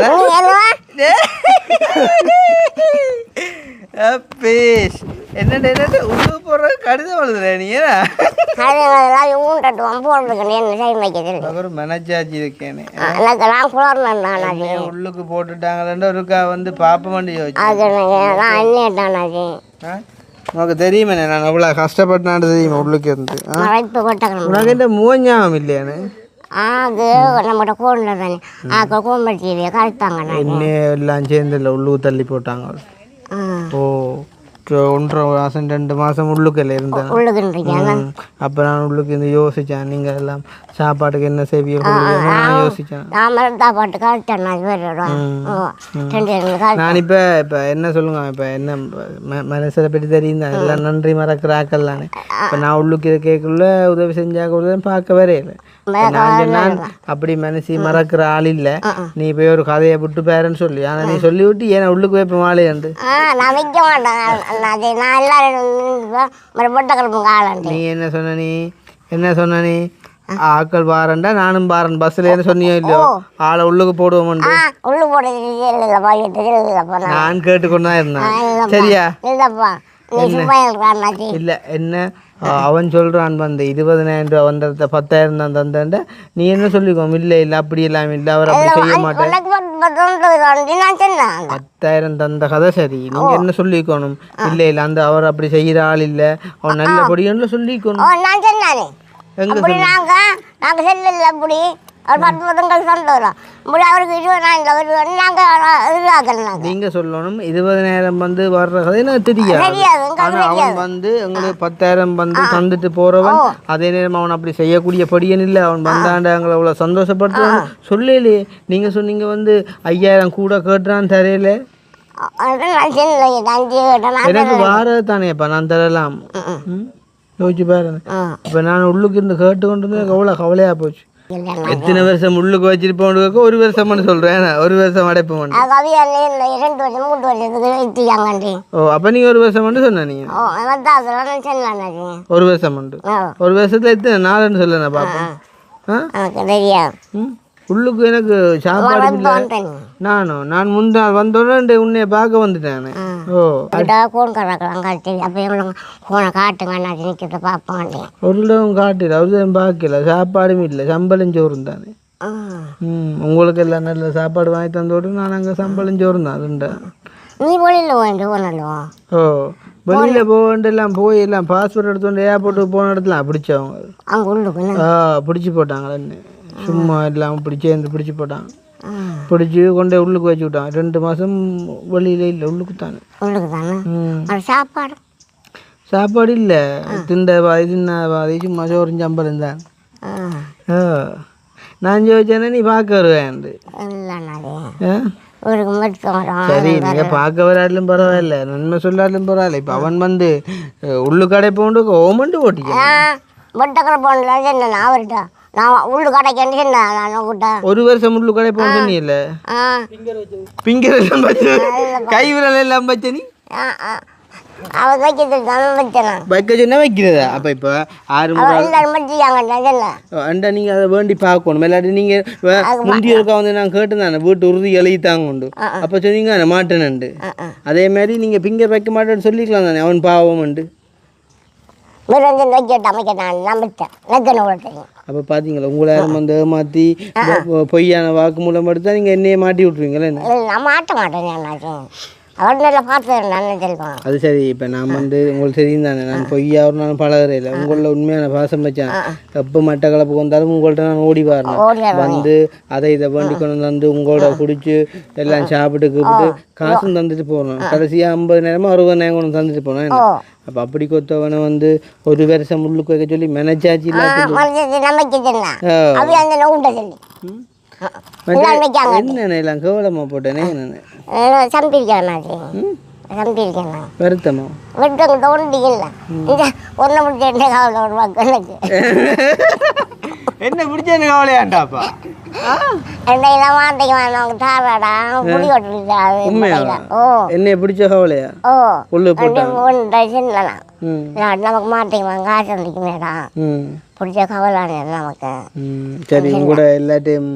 பீஸ் என்னட்டு உள்ளு போடுற கடிதம் எழுதுற நீ ஏன்னா அதெல்லாம் ஊண்டட்டுவான் போடுறதுக்கு என்ன செய்ய வைக்கிறது ஒரு மனச்சாட்சி இருக்கேனே எனக்கெல்லாம் குளர்னேன் நான் உள்ளுக்கு போட்டுட்டாங்களேன்னு ஒருக்கா வந்து பாப்பமாண்டி யோசிச்சு அது நான் என்னட்டான் அது உனக்கு தெரியுமே நான் அவ்வளோ கஷ்டப்பட்டான்னு தெரியுமா உள்ளுக்கு இருந்து மறைப்பு கொட்டக்கணும் உனக்கு இந்த மூஞ்சாமம் இல்லையானு அது நம்மகிட்ட கோண்டில் தானே கோம்படிச்சியே கழித்தாங்க என்ன எல்லாம் சேர்ந்து இல்லை உள்ளுக்கு தள்ளி போட்டாங்க ஓ 1.5 மாதம் 2 மாதம் உள்ளுக்கல்ல இருந்தேன் உள்ளுக்குன்றீங்க அப்போ நான் உள்ளுக்கு இருந்து யோசித்தேன் நீங்கள் எல்லாம் சாப்பாட்டுக்கு என்ன செய்வீங்க நான் யோசித்தேன் நான் மருந்தா பாட்டு கழிச்சேன் நான் இப்போ என்ன சொல்லுங்க இப்போ என்ன மனசில் பற்றி தெரியும் தான் எல்லாம் நன்றி மறக்கிற ஆக்கல்லானே இப்போ நான் உள்ளுக்கு கேட்கல உதவி செஞ்சாக்க பார்க்க வரையில நான் அப்படி மனசி மறக்கிற ஆள் இல்லை நீ போய் ஒரு கதையை விட்டு பேரன்னு சொல்லி ஆனால் நீ சொல்லி விட்டு ஏன்னா உள்ளுக்கு வைப்ப மாலையாண்டு நான் வைக்க மாட்டேன் நான் எல்லாரும் பொட்டக்கிழப்பு காலண்டு நீ என்ன சொன்ன நீ ஆக்கள் பாரண்டா நானும் பாரன் பஸ்ல ஏன்னு சொன்னியோ இல்லையோ ஆளை உள்ளுக்கு போடுவோம் உள்ளு போட நான் கேட்டுக்கொண்டுதான் இருந்தேன் சரியா இல்லப்பா நீ சும்மா இல்லை என்ன அவன் சொல்கிறான் வந்து 20,000 ரூபா வந்தத 10,000 தான் தந்தேன்ட நீ என்ன சொல்லிக்கோ இல்லை அப்படி எல்லாம் இல்லை அவர் அப்படி செய்ய மாட்டேன் 10,000 தந்த கதை சரி நீங்கள் என்ன சொல்லிக்கணும் இல்லை அந்த அவர் அப்படி செய்கிற ஆள் இல்லை அவன் நல்லபடியும் சொல்லிக்கணும் நான் சொன்னானே அப்படி நாங்கள் செல்லில் அப்படி ஒரு 10 சொந்தம் இப்படி அவருக்கு 20,000 நாங்கள் நீங்கள் சொல்லணும் 20,000 வந்து வர்ற கதை எனக்கு தெரியாது ஆனால் அவன் வந்து எங்களுக்கு 10,000 வந்து தந்துட்டு போகிறவன் அதே நேரம் அவன் அப்படி செய்யக்கூடிய படியன் இல்லை அவன் வந்தாண்ட எங்களை அவ்வளோ சந்தோஷப்படுத்துவான் சொல்லலையே நீங்கள் சொன்னீங்க வந்து 5,000 கூட கேட்டுறான்னு தரையில எனக்கு வாரது தானேப்பா நான் தரலாம் யோசிச்சு பாருங்க இப்போ நான் உள்ளுக்கு இருந்து கேட்டுக்கொண்டு வந்து எனக்கு அவ்வளோ கவலையாக போச்சு எத்தனை வருஷம் உள்ளுக்கு வச்சிருப்போம் 1 வருஷம்னு சொல்கிறேன் 1 வருஷம் அடைப்போம் ஓ அப்போ நீங்கள் 1 வருஷம் மட்டும் சொன்னீங்க 1 வருஷம் மட்டும் 1 வருஷத்தில் எத்தனை நாளுன்னு சொல்லுண்ணா பார்ப்போம் உள்ளுக்கு எனக்கு சாப்பாடு இல்லை நான் முந்தாள் வந்தோடனே உன்னைய பார்க்க வந்துட்டேன் ஓ ஃபோன் கறக்கலாம் காட்டி அப்போ ஃபோனை காட்டுங்க நான் நிற்கிறத பார்ப்பேன் ஒரு இடமும் காட்டில அவரு பார்க்கல சாப்பாடும் இல்லை சம்பளம் சோறும் தானே உங்களுக்கு எல்லாம் நல்ல சாப்பாடு வாங்கி தந்தோடு நான் அங்கே சம்பளம் சோறும் தான் அதுண்டா நீ வெளியில் போனோம் ஓ வெளியில் போக வேண்டியெல்லாம் போய் எல்லாம் பாஸ்போர்ட் எடுத்துட்டு ஏர்போர்ட்டுக்கு போன இடத்துல பிடிச்சவங்க அங்கே உள்ளுக்கு பிடிச்சி போட்டாங்களே சும்மா இல்லாமல் பிடிச்சி போட்டாங்க பிடிச்சி கொண்டே உள்ளுக்கு வச்சு விட்டாங்க 2 மாதம் வெளியில இல்லை உள்ளுக்கு தானே சாப்பாடு இல்லை திண்டபாதி சும்மா சோறும் சம்பளம் தான் நான் ஜோதிச்சேன்னா நீ பார்க்க வருவேன் சரி நீங்கள் பார்க்க வராட்டிலும் பரவாயில்ல நன்மை சொல்லாட்டிலும் பரவாயில்ல இப்போ அவன் வந்து உள்ளுக்கடை போண்டு ஓமண்டு ஓட்டிக்க அவர்கிட்ட நான் உள்ளு கடைக்கு நான் 1 வருஷம் உள்ளு கடை போன சொன்னீல்ல பிங்கர் எல்லாம் பச்சை கை விரல் எல்லாம் பச்சை நீ அவர் வைக்க சொன்னா வைக்கிறதா அப்போ இப்போ 6 அண்டா நீங்கள் அதை வேண்டி பார்க்கணும் இல்லாட்டி நீங்கள் முந்தி இருக்கா வந்து நான் கேட்டுதானே வீட்டு உறுதி எழுதித்தாங்க உண்டு அப்போ சொன்னீங்க மாட்டேனண்டு அதே மாதிரி நீங்கள் பிங்கர் வைக்க மாட்டேன்னு சொல்லிக்கலாம் தானே அவன் பாவம் உண்டு அப்போ பார்த்தீங்களா உங்களை யாரும் வந்து ஏமாற்றி பொய்யான வாக்கு மூலம் எடுத்தால் நீங்கள் என்னையே மாட்டி விட்ருவீங்களே நான் மாட்ட மாட்டேன் அவர் நல்லா பார்த்து அது சரி இப்போ நான் வந்து உங்களுக்கு தெரியும் தானே நான் பொய்யா ஒரு நாள் பழகிறேன் இல்லை உங்களில் உண்மையான பாசம் வச்சேன் எப்போ மட்டக்களப்புக்கு வந்தாலும் உங்கள்கிட்ட நான் ஓடி வரணும் வந்து அதை இதை வண்டி கொண்டு வந்து உங்களோட குடிச்சு எல்லாம் சாப்பிட்டு கூப்பிட்டு காசும் தந்துட்டு போகணும் கடைசியாக 50,000 60,000 கொண்டு தந்துட்டு போனேன் அப்போ அப்படி கொத்தவனை வந்து 1 வருஷம் உள்ளுக்கு வைக்க சொல்லி மெனச்சாச்சு என்ன எல்லாம் கேவலமா போட்டேனே வருத்தமா என்ன பிடிச்ச கவலையாண்டாப்பா என்ன பிடிச்ச கவலையா உள்ள நமக்கு மாட்டேங்குவாங்க காசு வந்துக்குமேடா பிடிச்ச கவலை நமக்கு சரி கூட எல்லாத்தையும்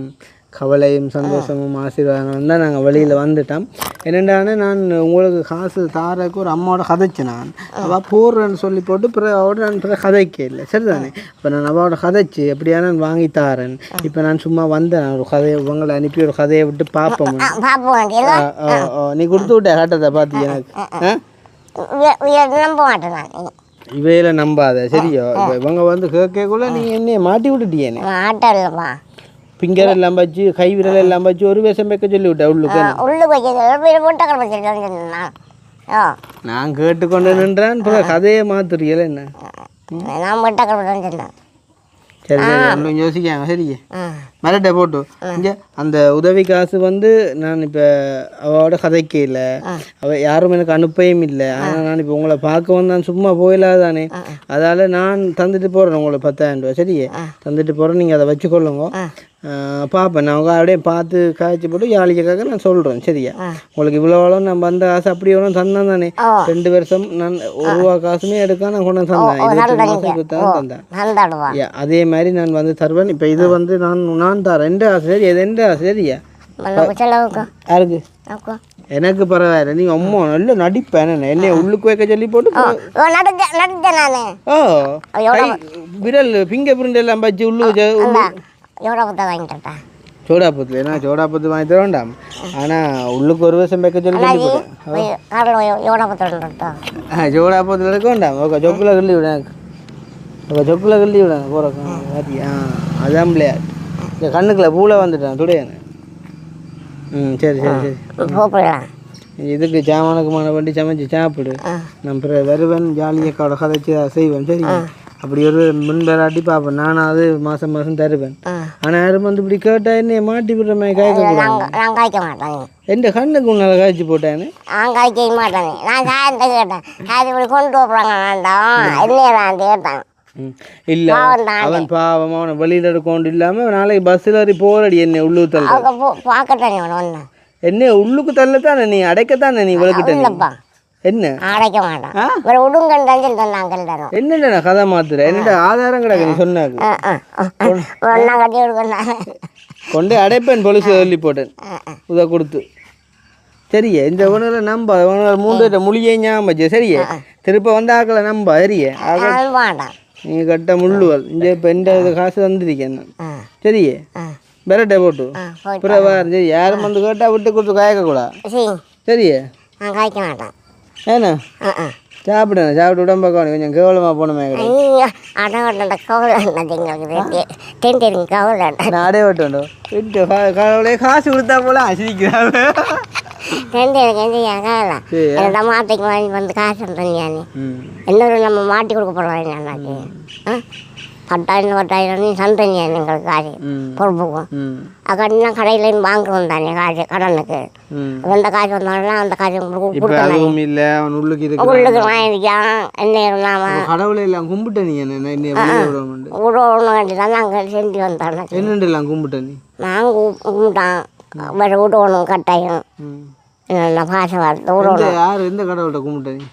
கவலையும் சந்தோஷமும் ஆசீர்வாதங்களும் தான் நாங்கள் வெளியில் வந்துட்டோம். என்னென்றானே நான் உங்களுக்கு காசு தாரக்கு ஒரு அம்மாவோட கதைச்சேன். நான் அவள் போடுறேன்னு சொல்லி போட்டு பிறகு அவட நான் பிறகு கதைக்க இல்லை சரிதானே. இப்போ நான் அவளோட கதைச்சு எப்படியா நான் வாங்கி தாரேன். இப்போ நான் சும்மா வந்தேன் ஒரு கதையை உங்களை அனுப்பி ஒரு கதையை விட்டு பார்ப்போம். நீ கொடுத்து விட்ட கட்டத்தை பார்த்து எனக்கு நம்ப மாட்டேன் நான் இவையில நம்பாத சரியா. இப்போ இவங்க வந்து கேட்கக்குள்ள நீ என்னைய மாட்டி விட்டுட்டியேன்னு மாட்டேன்லப்பா. பிங்கர் எல்லாம் வச்சு கை விரல் எல்லாம் வச்சு ஒரு வேஷம் வைக்க சொல்லி விட்டேன் உள்ளுக்கு. நான் கேட்டுக்கொண்டு நின்றேன் கதையை மாத்துறீங்கள என்ன. சரி சரி ஒன்றும் யோசிக்காங்க சரிங்க. மிரட்டை போட்டு இங்கே அந்த உதவி காசு வந்து நான் இப்போ அவளோட கதைக்க இல்லை. அவள் யாரும் எனக்கு அனுப்பவும் இல்லை. ஆனால் நான் இப்போ உங்களை பார்க்க வந்தான் சும்மா போயிடாதானே. அதால் நான் தந்துட்டு போகிறேன் உங்களுக்கு 10,000 ரூபா சரியே தந்துட்டு போகிறேன். நீங்கள் அதை வச்சுக்கொள்ளுங்க. பார்ப்பேன் நான் அப்படியே பார்த்து காய்ச்சி போட்டு யாழிக்காக நான் சொல்கிறேன் சரியா. உங்களுக்கு இவ்வளோ நான் வந்த காசு அப்படி எவ்வளோ தந்தேன் தானே. 2 வருஷம் நான் 1 ரூபா காசுமே எடுக்க நான் கொண்டு தந்தேன். 22 மாதம் தந்தேன். அதே மாதிரி நான் வந்து தருவேன். இப்போ இது வந்து நான் தரேன். எந்த ஆசை சரி எது எந்த ஆசை சரியா யாருக்கு எனக்கு பரவாயில்ல. நீங்கள் அம்மா நல்ல நடிப்பேன் என்னை உள்ளுக்கு வைக்க சொல்லி போட்டு விரல் ஃபிங்கர் பிரிண்ட் எல்லாம் வச்சு உள்ளுக்கு சோடாப்பத்து ஏன்னா சோடாப்பத்து வாங்கி தர வேண்டாம். ஆனால் உள்ளுக்கு ஒரு வருஷம் வைக்க சொல்லி சோடாப்பத்தில் இருக்க வேண்டாம். ஓகே சொப்பில் கிள்ளி விட ஓகே சொப்பில் கிள்ளி விடாங்க போகிறேன். அதான் பிள்ளையா இந்த கண்ணுக்குள்ள பூவில் வந்துட்டேன் துடையானு. சரி சரி சரி இதுக்கு சாமானுக்குமான வண்டி சமைச்சு சாப்பிடு. நான் பிறகு வருவேன் ஜாலியக்காவோட கதைச்சி செய்வேன் சரி. அப்படி ஒரு முன்பேராட்டி பார்ப்பேன் நான் அது மாதம் மாதம் தருவேன். ஆனால் யாரும் வந்து இப்படி கேட்டால் என்ன மாட்டி விடுற மாதிரி காய்க்க மாட்டேன். எந்த கண்ணுக்கு உன்னால காய்ச்சி போட்டேன்னு நான் காய்க்க மாட்டேன். நான் சாயத்தை கேட்டேன் இப்படி கொண்டு போகிறாங்க வேண்டாம் என்னையதான் கேட்டேன். இல்லை அவன் பாவம் அவனை வெளியில் இருக்கொண்டு இல்லாமல் நாளைக்கு பஸ்ஸில் வரி போரடி என்ன உள்ளுக்கு தள்ள பார்க்கட்டானே ஒன்று என்ன உள்ளுக்கு தள்ளத்தானே நீ அடைக்கத்தானே நீ விளக்கிட்ட என்ன அடைக்க மாட்டான் உடுங்கன்னு சொன்னாங்க. என்னென்ன கதை மாத்துற என்ன ஆதாரம் கிடக்கு நீ சொன்னாங்க கட்டி விடுக்கணும் கொண்டே அடைப்பேன் பொலிசு சொல்லி போட்டேன் உதை கொடுத்து சரியே. இந்த உணவுல நம்ப 3 மொழியை ஞாபகம் சரியே. திருப்ப வந்து ஆக்கல நம்ப சரியே மாட்டான். நீங்கள் கட்ட முள்ளுவல் இந்த இப்போ எந்த காசு தந்துருக்கேன் சரியே. பெரட்டை போட்டு அப்புறம் சரி யாரும் வந்து கேட்டால் விட்டு கொடுத்து காய்க்கக்கூடாது சரியே. காய்க்க மாட்டான் ஏண்ணா சாப்பிடுங்க சாப்பிட்டு உடம்பு கொஞ்சம் கேவலமாக போனமே நாடே விட்டோண்டோ விட்டு கடவுளே காசு கொடுத்தா போல சிரிக்கிறாங்க. மாட்டைக்கு வாங்கி வந்து காசு தனியானே இன்னொரு நம்ம மாட்டி கொடுக்க போகிறோம். 10,000 சந்தனியா எங்களுக்கு காசு பொறுப்புக்கும் அக்கெல்லாம் கடையில வாங்குவோம் தானே காசு கடனுக்கு. எந்த காசு வந்தாலும் அந்த காசு உள்ளுக்கு வாங்கிக்கான் என்ன கடவுளை எல்லாம் கும்பிட்ட நீ விடணும் வேண்டிதான் நாங்கள் செஞ்சு வந்தோம். என்னெல்லாம் கும்பிட்ட நீ நாங்கள் கும்பிட்டான் வேறு விடணும் கட்டாயம் பாசை வார்த்தை விடணும். யார் எந்த கடவுள்கிட்ட கும்பிட்ட நீ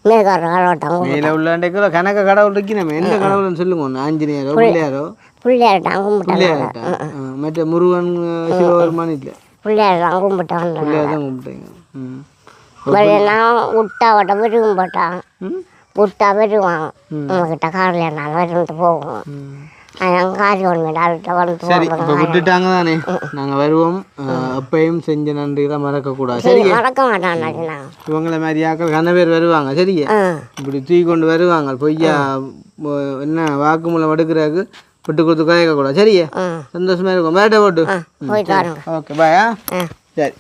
மேற்கார கடவுட்டாங்க மேலே உள்ளாண்டைக்குள்ள கணக்க கடவுள் இருக்கு. நம்ம எந்த கடவுள்னு சொல்லுங்க ஒன்று ஆஞ்சநேயரோ பிள்ளையாரோ பிள்ளையார்ட்டான் கும்பிட்டாங்க. மற்ற முருகன் சிவபெருமான் இல்லை பிள்ளையார்தான் கும்பிட்டான். பிள்ளையார் தான் கும்பிட்டீங்க. நான் விட்டா வட்ட விரும்பும் போட்டான் விட்டா வருவான் நம்மக்கிட்ட காரில் நான் வருந்துட்டு போவோம். காசு ஒன்று சரி இப்போ விட்டுட்டாங்க தானே நாங்கள் வருவோம். எப்பயும் செஞ்ச நன்றிகளை மறக்கக்கூடாது சரி. மறக்க மாட்டான் இவங்களை மாதிரி ஆக்கள் கன பேர் வருவாங்க சரியா. இப்படி தூக்கி கொண்டு வருவாங்க பொய்யா என்ன வாக்குமூலம் எடுக்கிறாக்கு விட்டு கொடுத்து கேட்கக்கூடாது சரியா. சந்தோஷமா இருக்கும் வேட்டை போட்டு போயிட்டு ஓகே பாயா சரி.